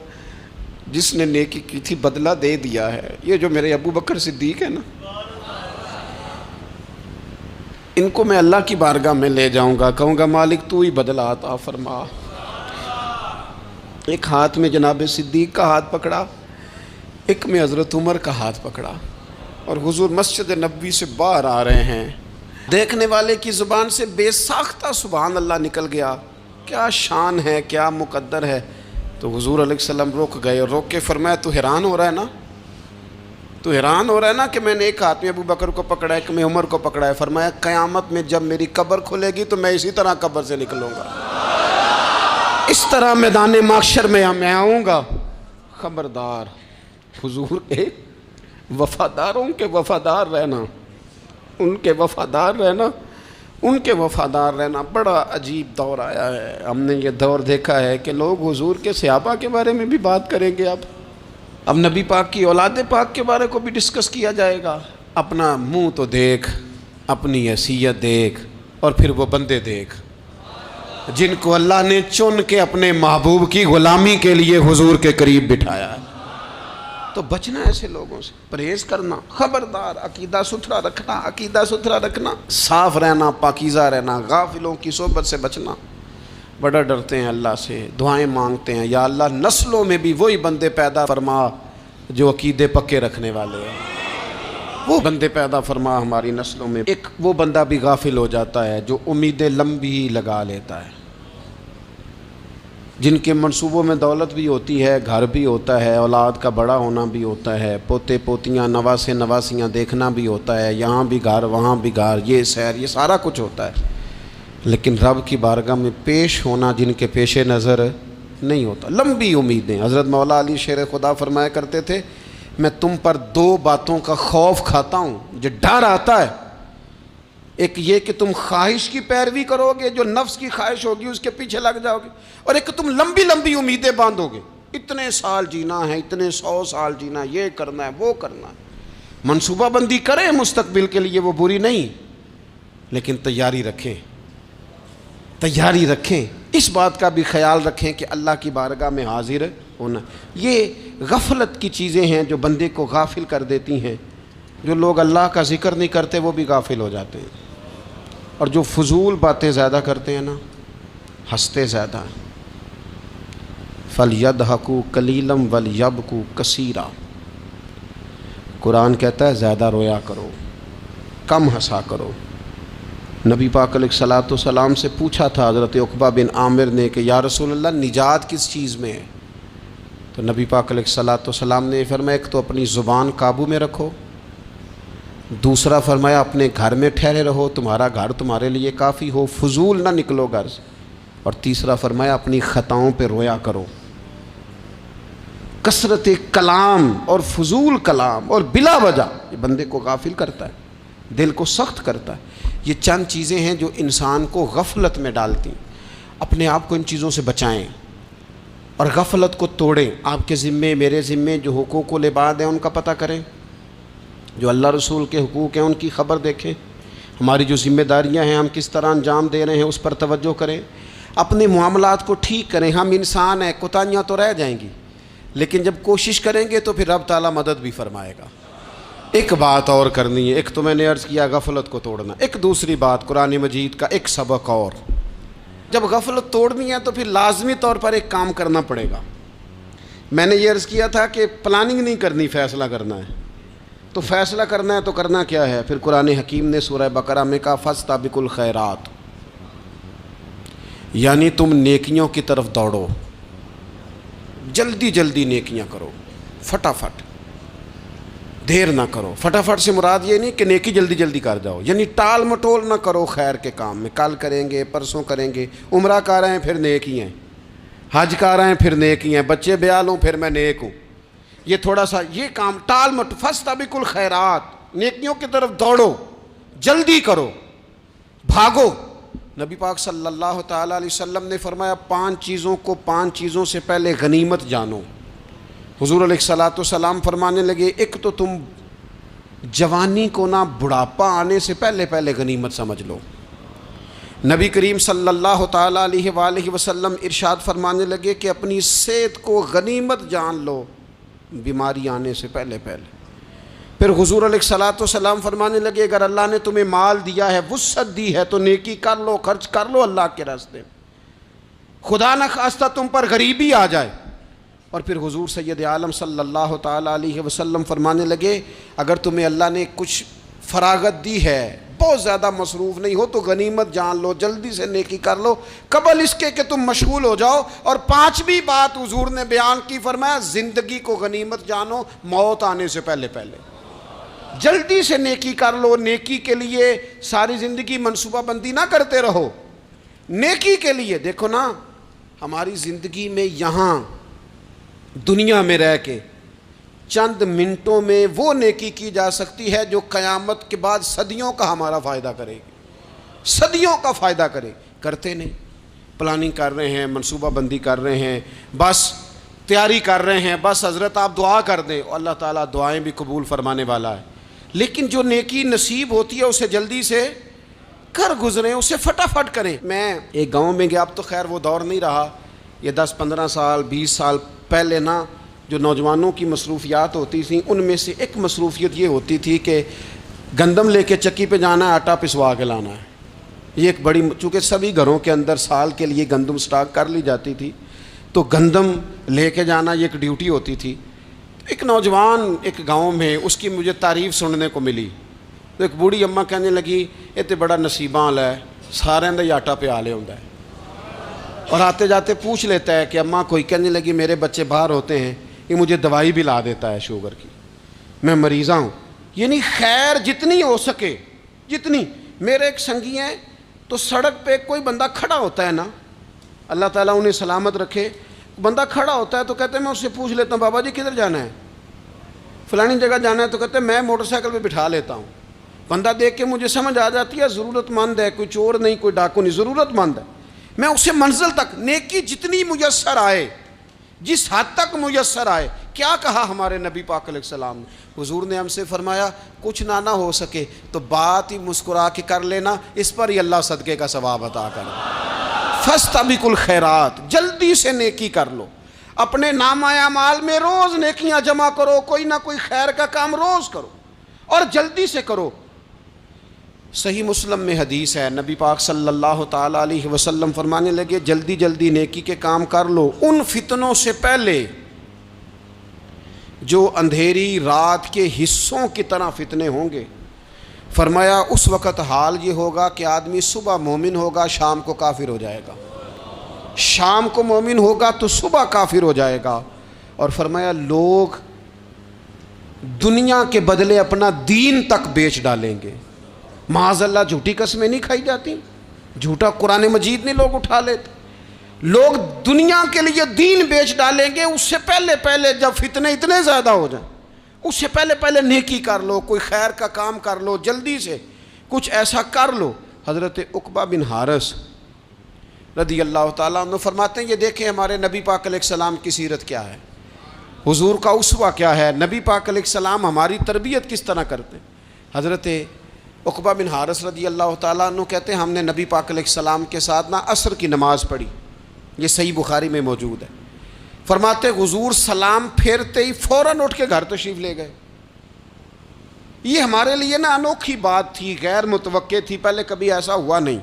جس نے نیکی کی تھی بدلہ دے دیا ہے، یہ جو میرے ابو بکر صدیق ہے نا، ان کو میں اللہ کی بارگاہ میں لے جاؤں گا، کہوں گا مالک تو ہی بدلہ عطا فرما۔ ایک ہاتھ میں جناب صدیق کا ہاتھ پکڑا، ایک میں حضرت عمر کا ہاتھ پکڑا، اور حضور مسجد نبوی سے باہر آ رہے ہیں، دیکھنے والے کی زبان سے بے ساختہ سبحان اللہ نکل گیا، کیا شان ہے کیا مقدر ہے۔ تو حضور علیہ السلام رک گئے اور روک کے فرمایا تو حیران ہو رہا ہے نا، تو حیران ہو رہا ہے نا کہ میں نے ایک ہاتھ میں ابو بکر کو پکڑا ہے، ایک میں عمر کو پکڑا ہے، فرمایا قیامت میں جب میری قبر کھلے گی تو میں اسی طرح قبر سے نکلوں گا، اس طرح میدان محشر میں میں آؤں گا، خبردار حضور کے وفاداروں کے وفادار رہنا، ان کے وفادار رہنا، ان کے وفادار رہنا۔ بڑا عجیب دور آیا ہے، ہم نے یہ دور دیکھا ہے کہ لوگ حضور کے صحابہ کے بارے میں بھی بات کریں گے، اب نبی پاک کی اولاد پاک کے بارے کو بھی ڈسکس کیا جائے گا۔ اپنا منہ تو دیکھ، اپنی حیثیت دیکھ، اور پھر وہ بندے دیکھ جن کو اللہ نے چن کے اپنے محبوب کی غلامی کے لیے حضور کے قریب بٹھایا ہے۔ تو بچنا ایسے لوگوں سے، پرہیز کرنا، خبردار عقیدہ ستھرا رکھنا، عقیدہ ستھرا رکھنا، صاف رہنا، پاکیزہ رہنا، غافلوں کی صحبت سے بچنا۔ بڑا ڈرتے ہیں اللہ سے، دعائیں مانگتے ہیں یا اللہ نسلوں میں بھی وہی بندے پیدا فرما جو عقیدے پکے رکھنے والے ہیں، وہ بندے پیدا فرما ہماری نسلوں میں۔ ایک وہ بندہ بھی غافل ہو جاتا ہے جو امیدیں لمبی لگا لیتا ہے، جن کے منصوبوں میں دولت بھی ہوتی ہے، گھر بھی ہوتا ہے، اولاد کا بڑا ہونا بھی ہوتا ہے، پوتے پوتیاں نواسے نواسیاں دیکھنا بھی ہوتا ہے، یہاں بھی گھر وہاں بھی گھر، یہ سیر، یہ سارا کچھ ہوتا ہے، لیکن رب کی بارگاہ میں پیش ہونا جن کے پیش نظر نہیں ہوتا۔ لمبی امیدیں۔ حضرت مولا علی شیر خدا فرمایا کرتے تھے، میں تم پر دو باتوں کا خوف کھاتا ہوں، جو ڈر آتا ہے، ایک یہ کہ تم خواہش کی پیروی کرو گے، جو نفس کی خواہش ہوگی اس کے پیچھے لگ جاؤ گے، اور ایک کہ تم لمبی لمبی امیدیں باندھو گے، اتنے سال جینا ہے، اتنے 100 سال جینا، یہ کرنا ہے وہ کرنا ہے۔ منصوبہ بندی کریں مستقبل کے لیے، وہ بری نہیں، لیکن تیاری رکھیں، تیاری رکھیں، اس بات کا بھی خیال رکھیں کہ اللہ کی بارگاہ میں حاضر ہونا۔ یہ غفلت کی چیزیں ہیں جو بندے کو غافل کر دیتی ہیں۔ جو لوگ اللہ کا ذکر نہیں کرتے وہ بھی غافل ہو جاتے ہیں، اور جو فضول باتیں زیادہ کرتے ہیں نا، ہنستے زیادہ ہیں۔ فَلْيَضْحَكُوا قَلِيلًا وَلْيَبْكُوا كَثِيرًا، قرآن کہتا ہے زیادہ رویا کرو، کم ہنسا کرو۔ نبی پاک علیہ الصلوۃ والسلام سے پوچھا تھا حضرت عقبہ بن عامر نے کہ یا رسول اللہ نجات کس چیز میں ہے؟ تو نبی پاک علیہ الصلوۃ والسلام نے فرمایا ایک تو اپنی زبان قابو میں رکھو، دوسرا فرمایا اپنے گھر میں ٹھہرے رہو، تمہارا گھر تمہارے لیے کافی ہو، فضول نہ نکلو گھر سے، اور تیسرا فرمایا اپنی خطاؤں پہ رویا کرو۔ کثرت کلام اور فضول کلام اور بلا وجہ یہ بندے کو غافل کرتا ہے، دل کو سخت کرتا ہے۔ یہ چند چیزیں ہیں جو انسان کو غفلت میں ڈالتی ہیں۔ اپنے آپ کو ان چیزوں سے بچائیں اور غفلت کو توڑیں۔ آپ کے ذمے، میرے ذمے جو حقوق العباد ہیں ان کا پتہ کریں، جو اللہ رسول کے حقوق ہیں ان کی خبر دیکھیں، ہماری جو ذمہ داریاں ہیں ہم کس طرح انجام دے رہے ہیں اس پر توجہ کریں، اپنے معاملات کو ٹھیک کریں۔ ہم انسان ہیں، کوتاہیاں تو رہ جائیں گی، لیکن جب کوشش کریں گے تو پھر رب تعالیٰ مدد بھی فرمائے گا۔ ایک بات اور کرنی ہے، ایک تو میں نے عرض کیا غفلت کو توڑنا، ایک دوسری بات قرآن مجید کا ایک سبق اور، جب غفلت توڑنی ہے تو پھر لازمی طور پر ایک کام کرنا پڑے گا۔ میں نے یہ عرض کیا تھا کہ پلاننگ نہیں کرنی، فیصلہ کرنا ہے۔ تو فیصلہ کرنا ہے تو کرنا کیا ہے؟ پھر قرآن حکیم نے سورہ بقرہ میں کہا فاستبقوا الخیرات، یعنی تم نیکیوں کی طرف دوڑو، جلدی جلدی نیکیاں کرو، فٹافٹ، دیر نہ کرو۔ فٹافٹ سے مراد یہ نہیں کہ نیکی جلدی جلدی کر جاؤ، یعنی ٹال مٹول نہ کرو خیر کے کام میں، کل کریں گے، پرسوں کریں گے، عمرہ کر رہے ہیں پھر نیکی ہیں، حج کر رہے ہیں پھر نیکی ہیں، بچے بیال ہوں پھر میں نیک ہوں، یہ تھوڑا سا یہ کام ٹال مٹ۔ فاستبقوا الخیرات، نیکیوں کی طرف دوڑو، جلدی کرو، بھاگو۔ نبی پاک صلی اللہ تعالیٰ علیہ وسلم نے فرمایا 5 چیزوں کو 5 چیزوں سے پہلے غنیمت جانو۔ حضور علیہ الصلوۃ والسلام فرمانے لگے ایک تو تم جوانی کو نہ بڑھاپا آنے سے پہلے پہلے غنیمت سمجھ لو۔ نبی کریم صلی اللہ تعالیٰ علیہ وآلہ وسلم ارشاد فرمانے لگے کہ اپنی صحت کو غنیمت جان لو، بیماری آنے سے پہلے پہلے۔ پھر حضور علیہ الصلوۃ والسلام فرمانے لگے اگر اللہ نے تمہیں مال دیا ہے، وسعت دی ہے، تو نیکی کر لو، خرچ کر لو اللہ کے راستے میں، خدا نہ خواستہ تم پر غریبی آ جائے۔ اور پھر حضور سید عالم صلی اللہ تعالیٰ علیہ وسلم فرمانے لگے اگر تمہیں اللہ نے کچھ فراغت دی ہے، بہت زیادہ مصروف نہیں ہو، تو غنیمت جان لو، جلدی سے نیکی کر لو قبل اس کے کہ تم مشغول ہو جاؤ۔ اور 5ویں بات حضور نے بیان کی، فرمایا زندگی کو غنیمت جانو، موت آنے سے پہلے پہلے جلدی سے نیکی کر لو۔ نیکی کے لیے ساری زندگی منصوبہ بندی نہ کرتے رہو، نیکی کے لیے دیکھو نا، ہماری زندگی میں یہاں دنیا میں رہ کے چند منٹوں میں وہ نیکی کی جا سکتی ہے جو قیامت کے بعد صدیوں کا ہمارا فائدہ کرے گی، صدیوں کا فائدہ کرے۔ کرتے نہیں، پلاننگ کر رہے ہیں، منصوبہ بندی کر رہے ہیں، بس تیاری کر رہے ہیں، بس حضرت آپ دعا کر دیں، اللہ تعالیٰ دعائیں بھی قبول فرمانے والا ہے، لیکن جو نیکی نصیب ہوتی ہے اسے جلدی سے کر گزریں، اسے فٹافٹ کریں۔ میں ایک گاؤں میں گیا، اب تو خیر وہ دور نہیں رہا، یہ 10-15 سال 20 سال پہلے نا جو نوجوانوں کی مصروفیات ہوتی تھیں ان میں سے ایک مصروفیت یہ ہوتی تھی کہ گندم لے کے چکی پہ جانا ہے، آٹا پسوا کے لانا ہے۔ یہ ایک بڑی، چونکہ سبھی گھروں کے اندر سال کے لیے گندم سٹاک کر لی جاتی تھی، تو گندم لے کے جانا یہ ایک ڈیوٹی ہوتی تھی۔ ایک نوجوان ایک گاؤں میں، اس کی مجھے تعریف سننے کو ملی، تو ایک بوڑھی اماں کہنے لگی یہ تو بڑا نصیباں والا ہے، سارے دا آٹا پیا لے ہوندا ہے۔ اور آتے جاتے پوچھ لیتا ہے کہ اماں کوئی کہنے لگی میرے بچے باہر ہوتے ہیں، یہ مجھے دوائی بھی لا دیتا ہے شوگر کی، میں مریضہ ہوں. یعنی خیر جتنی ہو سکے جتنی. میرے ایک سنگی ہیں تو سڑک پہ کوئی بندہ کھڑا ہوتا ہے نا، اللہ تعالیٰ انہیں سلامت رکھے، بندہ کھڑا ہوتا ہے تو کہتے ہیں میں اس سے پوچھ لیتا ہوں بابا جی کدھر جانا ہے، فلانی جگہ جانا ہے، تو کہتے ہیں میں موٹر سائیکل پہ بٹھا لیتا ہوں. بندہ دیکھ کے مجھے سمجھ آ جاتی ہے ضرورت مند ہے، کوئی چور نہیں کوئی ڈاکو نہیں، ضرورت مند ہے. میں اسے منزل تک نیکی جتنی میسر آئے، جس حد تک میسر آئے. کیا کہا ہمارے نبی پاک علیہ السلام نے؟ حضور نے ہم سے فرمایا کچھ نہ ہو سکے تو بات ہی مسکرا کے کر لینا، اس پر ہی اللہ صدقے کا ثواب عطا کر. فاستبقوا الخیرات، جلدی سے نیکی کر لو. اپنے نامہ اعمال میں روز نیکیاں جمع کرو، کوئی نہ کوئی خیر کا کام روز کرو اور جلدی سے کرو. صحیح مسلم میں حدیث ہے، نبی پاک صلی اللہ تعالیٰ علیہ وسلم فرمانے لگے جلدی جلدی نیکی کے کام کر لو ان فتنوں سے پہلے جو اندھیری رات کے حصوں کی طرح فتنے ہوں گے. فرمایا اس وقت حال یہ ہوگا کہ آدمی صبح مومن ہوگا شام کو کافر ہو جائے گا، شام کو مومن ہوگا تو صبح کافر ہو جائے گا. اور فرمایا لوگ دنیا کے بدلے اپنا دین تک بیچ ڈالیں گے. معاذ اللہ جھوٹی قسمیں نہیں کھائی جاتی، جھوٹا قرآن مجید نہیں لوگ اٹھا لیتے. لوگ دنیا کے لیے دین بیچ ڈالیں گے. اس سے پہلے جب فتنے اتنے زیادہ ہو جائیں اس سے پہلے نیکی کر لو، کوئی خیر کا کام کر لو، جلدی سے کچھ ایسا کر لو. حضرت عقبہ بن حارث رضی اللہ تعالیٰ عنہ فرماتے ہیں یہ دیکھیں ہمارے نبی پاک علیہ السلام کی سیرت کیا ہے، حضور کا اسوہ کیا ہے، نبی پاک علیہ السلام ہماری تربیت کس طرح کرتے ہیں. حضرت عقبہ بن حارث رضی اللہ تعالیٰ عنہ کہتے ہیں ہم نے نبی پاک علیہ السلام کے ساتھ نا عصر کی نماز پڑھی، یہ صحیح بخاری میں موجود ہے. فرماتے حضور سلام پھیرتے ہی فوراً اٹھ کے گھر تشریف لے گئے. یہ ہمارے لیے نا انوکھی بات تھی، غیر متوقع تھی، پہلے کبھی ایسا ہوا نہیں.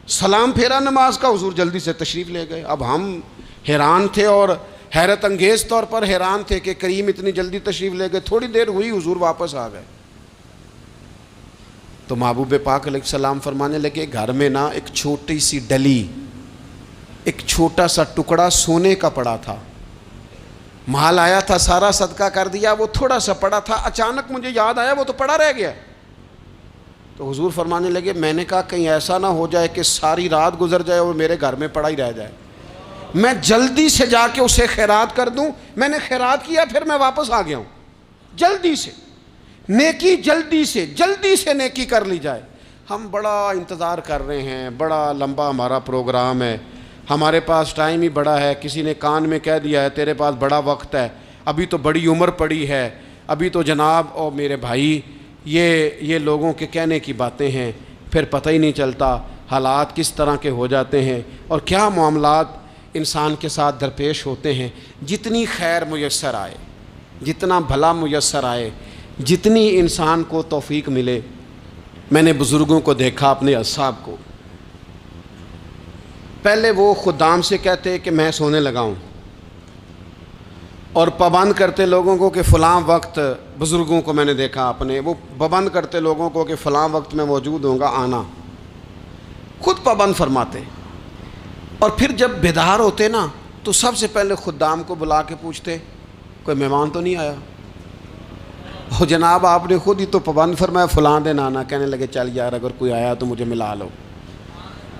سلام پھیرا نماز کا، حضور جلدی سے تشریف لے گئے. اب ہم حیران تھے اور حیرت انگیز طور پر حیران تھے کہ کریم اتنی جلدی تشریف لے گئے. تھوڑی دیر ہوئی حضور واپس آ گئے تو محبوب پاک علیہ السلام فرمانے لگے گھر میں نا ایک چھوٹی سی ڈلی، ایک چھوٹا سا ٹکڑا سونے کا پڑا تھا، مال آیا تھا سارا صدقہ کر دیا، وہ تھوڑا سا پڑا تھا، اچانک مجھے یاد آیا وہ تو پڑا رہ گیا. تو حضور فرمانے لگے میں نے کہا کہیں ایسا نہ ہو جائے کہ ساری رات گزر جائے اور میرے گھر میں پڑا ہی رہ جائے، میں جلدی سے جا کے اسے خیرات کر دوں. میں نے خیرات کیا پھر میں واپس آ گیا ہوں. جلدی سے نیکی، جلدی سے نیکی کر لی جائے. ہم بڑا انتظار کر رہے ہیں، بڑا لمبا ہمارا پروگرام ہے، ہمارے پاس ٹائم ہی بڑا ہے. کسی نے کان میں کہہ دیا ہے تیرے پاس بڑا وقت ہے، ابھی تو بڑی عمر پڑی ہے، ابھی تو جناب او میرے بھائی یہ لوگوں کے کہنے کی باتیں ہیں. پھر پتہ ہی نہیں چلتا حالات کس طرح کے ہو جاتے ہیں اور کیا معاملات انسان کے ساتھ درپیش ہوتے ہیں. جتنی خیر میسر آئے، جتنا بھلا میسر آئے، جتنی انسان کو توفیق ملے. میں نے بزرگوں کو دیکھا، اپنے اصحاب کو، پہلے وہ خدام سے کہتے کہ میں سونے لگا ہوں اور پابند کرتے لوگوں کو کہ فلاں وقت، بزرگوں کو میں نے دیکھا اپنے، وہ پابند کرتے لوگوں کو کہ فلاں وقت میں موجود ہوں گا آنا، خود پابند فرماتے. اور پھر جب بیدار ہوتے نا تو سب سے پہلے خدام کو بلا کے پوچھتے کوئی مہمان تو نہیں آیا؟ وہ جناب آپ نے خود ہی تو پابند فرمایا فلاں دن آنا. کہنے لگے چل یار اگر کوئی آیا تو مجھے ملا لو،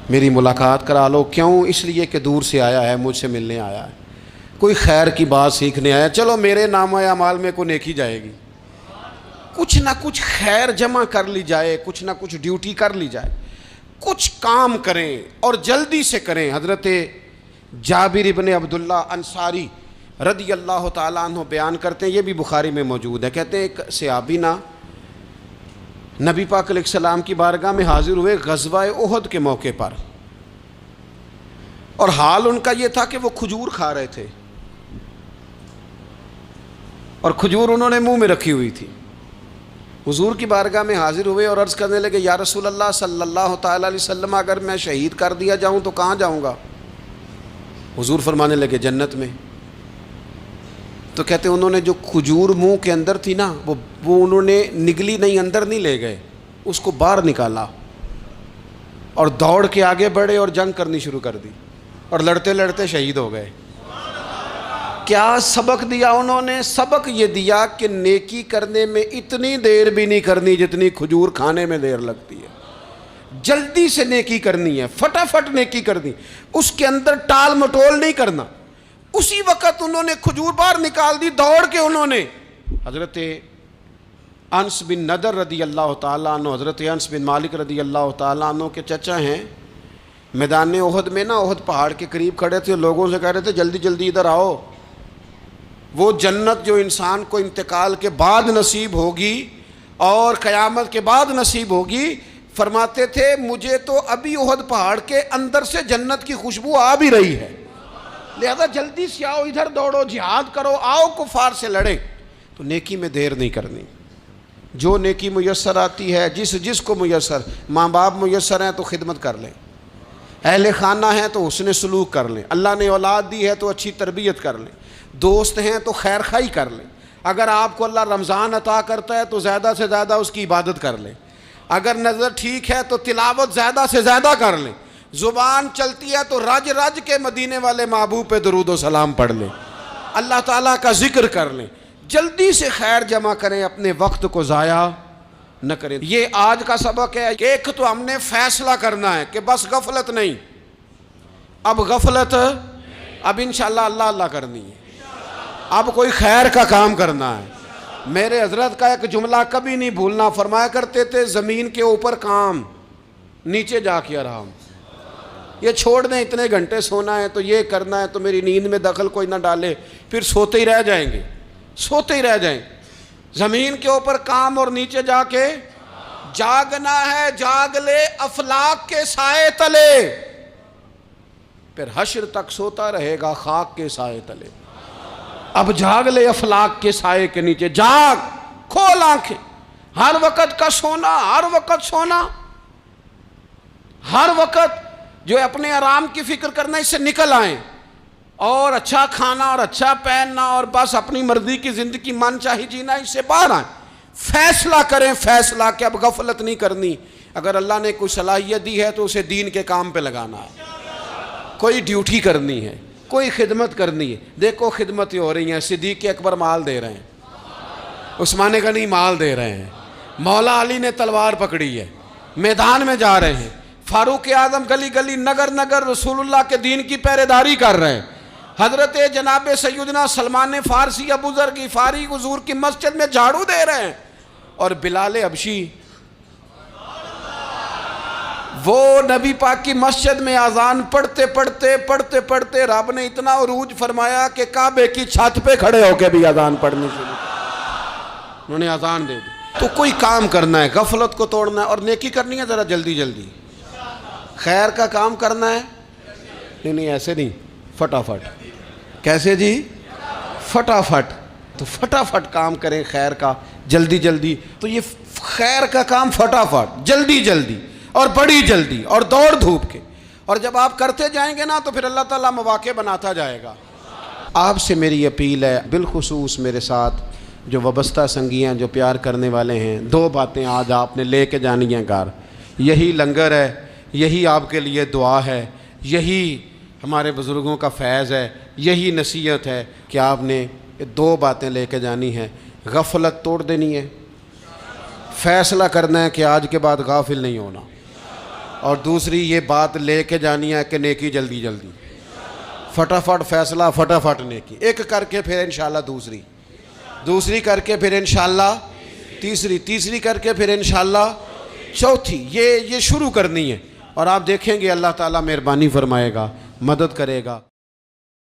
میری ملاقات کرا لو. کیوں؟ اس لیے کہ دور سے آیا ہے، مجھ سے ملنے آیا ہے، کوئی خیر کی بات سیکھنے آیا. چلو میرے نامہ اعمال میں کوئی نیکی جائے گی، کچھ نہ کچھ خیر جمع کر لی جائے، کچھ نہ کچھ ڈیوٹی کر لی جائے، کچھ کام کریں اور جلدی سے کریں. حضرت جابر ابن عبداللہ انصاری رضی اللہ تعالیٰ عنہ بیان کرتے ہیں، یہ بھی بخاری میں موجود ہے. کہتے ہیں ایک صحابی نا نبی پاک علیہ السلام کی بارگاہ میں حاضر ہوئے غزوہ احد کے موقع پر، اور حال ان کا یہ تھا کہ وہ کھجور کھا رہے تھے اور کھجور انہوں نے منہ میں رکھی ہوئی تھی. حضور کی بارگاہ میں حاضر ہوئے اور عرض کرنے لگے یا رسول اللہ صلی اللہ تعالیٰ علیہ وسلم اگر میں شہید کر دیا جاؤں تو کہاں جاؤں گا؟ حضور فرمانے لگے جنت میں. تو کہتے ہیں انہوں نے جو کھجور منہ کے اندر تھی نا وہ انہوں نے نگلی نہیں، اندر نہیں لے گئے، اس کو باہر نکالا اور دوڑ کے آگے بڑھے اور جنگ کرنی شروع کر دی. اور لڑتے لڑتے شہید ہو گئے۔ کیا سبق دیا انہوں نے؟ سبق یہ دیا کہ نیکی کرنے میں اتنی دیر بھی نہیں کرنی جتنی کھجور کھانے میں دیر لگتی ہے۔ جلدی سے نیکی کرنی ہے، فٹافٹ نیکی کرنی، اس کے اندر ٹال مٹول نہیں کرنا۔ اسی وقت انہوں نے کھجور باہر نکال دی، دوڑ کے انہوں نے حضرت انس بن نضر رضی اللہ تعالیٰ عنہ، حضرت انس بن مالک رضی اللہ تعالیٰ عنہ کے چچا ہیں، میدان احد میں نا، احد پہاڑ کے قریب کھڑے تھے، لوگوں سے کہہ رہے تھے جلدی جلدی ادھر آؤ، وہ جنت جو انسان کو انتقال کے بعد نصیب ہوگی اور قیامت کے بعد نصیب ہوگی، فرماتے تھے مجھے تو ابھی احد پہاڑ کے اندر سے جنت کی خوشبو آ بھی رہی ہے، لہذا جلدی سے آؤ، ادھر دوڑو، جہاد کرو، آؤ کفار سے لڑیں۔ تو نیکی میں دیر نہیں کرنی، جو نیکی میسر آتی ہے، جس کو میسر، ماں باپ میسر ہیں تو خدمت کر لیں، اہل خانہ ہیں تو حسن سلوک کر لیں، اللہ نے اولاد دی ہے تو اچھی تربیت کر لیں، دوست ہیں تو خیر خواہی کر لیں، اگر آپ کو اللہ رمضان عطا کرتا ہے تو زیادہ سے زیادہ اس کی عبادت کر لیں، اگر نظر ٹھیک ہے تو تلاوت زیادہ سے زیادہ کر لیں، زبان چلتی ہے تو رج رج کے مدینے والے محبوب پہ درود و سلام پڑھ لیں، اللہ تعالیٰ کا ذکر کر لیں، جلدی سے خیر جمع کریں، اپنے وقت کو ضائع نہ کریں۔ یہ آج کا سبق ہے۔ ایک تو ہم نے فیصلہ کرنا ہے کہ بس غفلت نہیں، اب غفلت، اب انشاءاللہ اللہ اللہ کرنی ہے، اب کوئی خیر کا کام کرنا ہے۔ میرے حضرت کا ایک جملہ کبھی نہیں بھولنا، فرمایا کرتے تھے زمین کے اوپر کام، نیچے جا کے آرام۔ یہ چھوڑ دیں اتنے گھنٹے سونا ہے تو یہ کرنا ہے تو میری نیند میں دخل کوئی نہ ڈالے، پھر سوتے ہی رہ جائیں گے، سوتے ہی رہ جائیں۔ زمین کے اوپر کام اور نیچے جا کے جاگنا ہے، جاگ لے افلاک کے سائے تلے، پھر حشر تک سوتا رہے گا خاک کے سائے تلے۔ اب جاگ لے افلاک کے سائے کے نیچے، جاگ، کھول آنکھیں، ہر وقت کا سونا، ہر وقت سونا، ہر وقت جو اپنے آرام کی فکر کرنا، اس سے نکل آئیں اور اچھا کھانا اور اچھا پہننا اور بس اپنی مرضی کی زندگی من چاہی جینا، اس سے باہر آئیں۔ فیصلہ کریں، فیصلہ کہ اب غفلت نہیں کرنی، اگر اللہ نے کوئی صلاحیت دی ہے تو اسے دین کے کام پہ لگانا ہے، کوئی ڈیوٹی کرنی ہے، کوئی خدمت کرنی ہے۔ دیکھو خدمتیں ہو رہی ہیں، صدیق اکبر مال دے رہے ہیں، عثمان غنی مال دے رہے ہیں، مولا علی نے تلوار پکڑی ہے، میدان میں جا رہے ہیں، فاروق اعظم گلی گلی نگر نگر رسول اللہ کے دین کی پہرے داری کر رہے ہیں، حضرت جناب سیدنا سلمان فارسی ابو ذر غفاری حضور کی مسجد میں جھاڑو دے رہے ہیں، اور بلال حبشی وہ نبی پاک کی مسجد میں اذان پڑھتے پڑھتے رب نے اتنا عروج فرمایا کہ کعبے کی چھت پہ کھڑے ہو کے بھی اذان پڑھنی شروع، انہوں نے اذان دے دی۔ تو کوئی کام کرنا ہے، غفلت کو توڑنا ہے اور نیکی کرنی ہے، ذرا جلدی جلدی خیر کا کام کرنا ہے، نہیں ایسے نہیں، فٹافٹ۔ کیسے جی؟ فٹافٹ۔ تو فٹافٹ کام کریں خیر کا، جلدی جلدی۔ تو یہ خیر کا کام فٹافٹ، جلدی جلدی اور بڑی جلدی اور دوڑ دھوپ کے، اور جب آپ کرتے جائیں گے نا تو پھر اللہ تعالیٰ مواقع بناتا جائے گا۔ آپ سے میری اپیل ہے، بالخصوص میرے ساتھ جو وابستہ سنگی ہیں، جو پیار کرنے والے ہیں، دو باتیں آج آپ نے لے کے جانی ہیں گھر۔ یہی لنگر ہے، یہی آپ کے لیے دعا ہے، یہی ہمارے بزرگوں کا فیض ہے، یہی نصیحت ہے کہ آپ نے یہ دو باتیں لے کے جانی ہیں۔ غفلت توڑ دینی ہے، فیصلہ کرنا ہے کہ آج کے بعد غافل نہیں ہونا، اور دوسری یہ بات لے کے جانی ہے کہ نیکی جلدی جلدی، فٹافٹ فیصلہ، فٹافٹ نیکی، ایک کر کے پھر انشاءاللہ دوسری کر کے پھر انشاءاللہ تیسری کر کے پھر انشاءاللہ چوتھی، یہ شروع کرنی ہے، اور آپ دیکھیں گے اللہ تعالیٰ مہربانی فرمائے گا، مدد کرے گا۔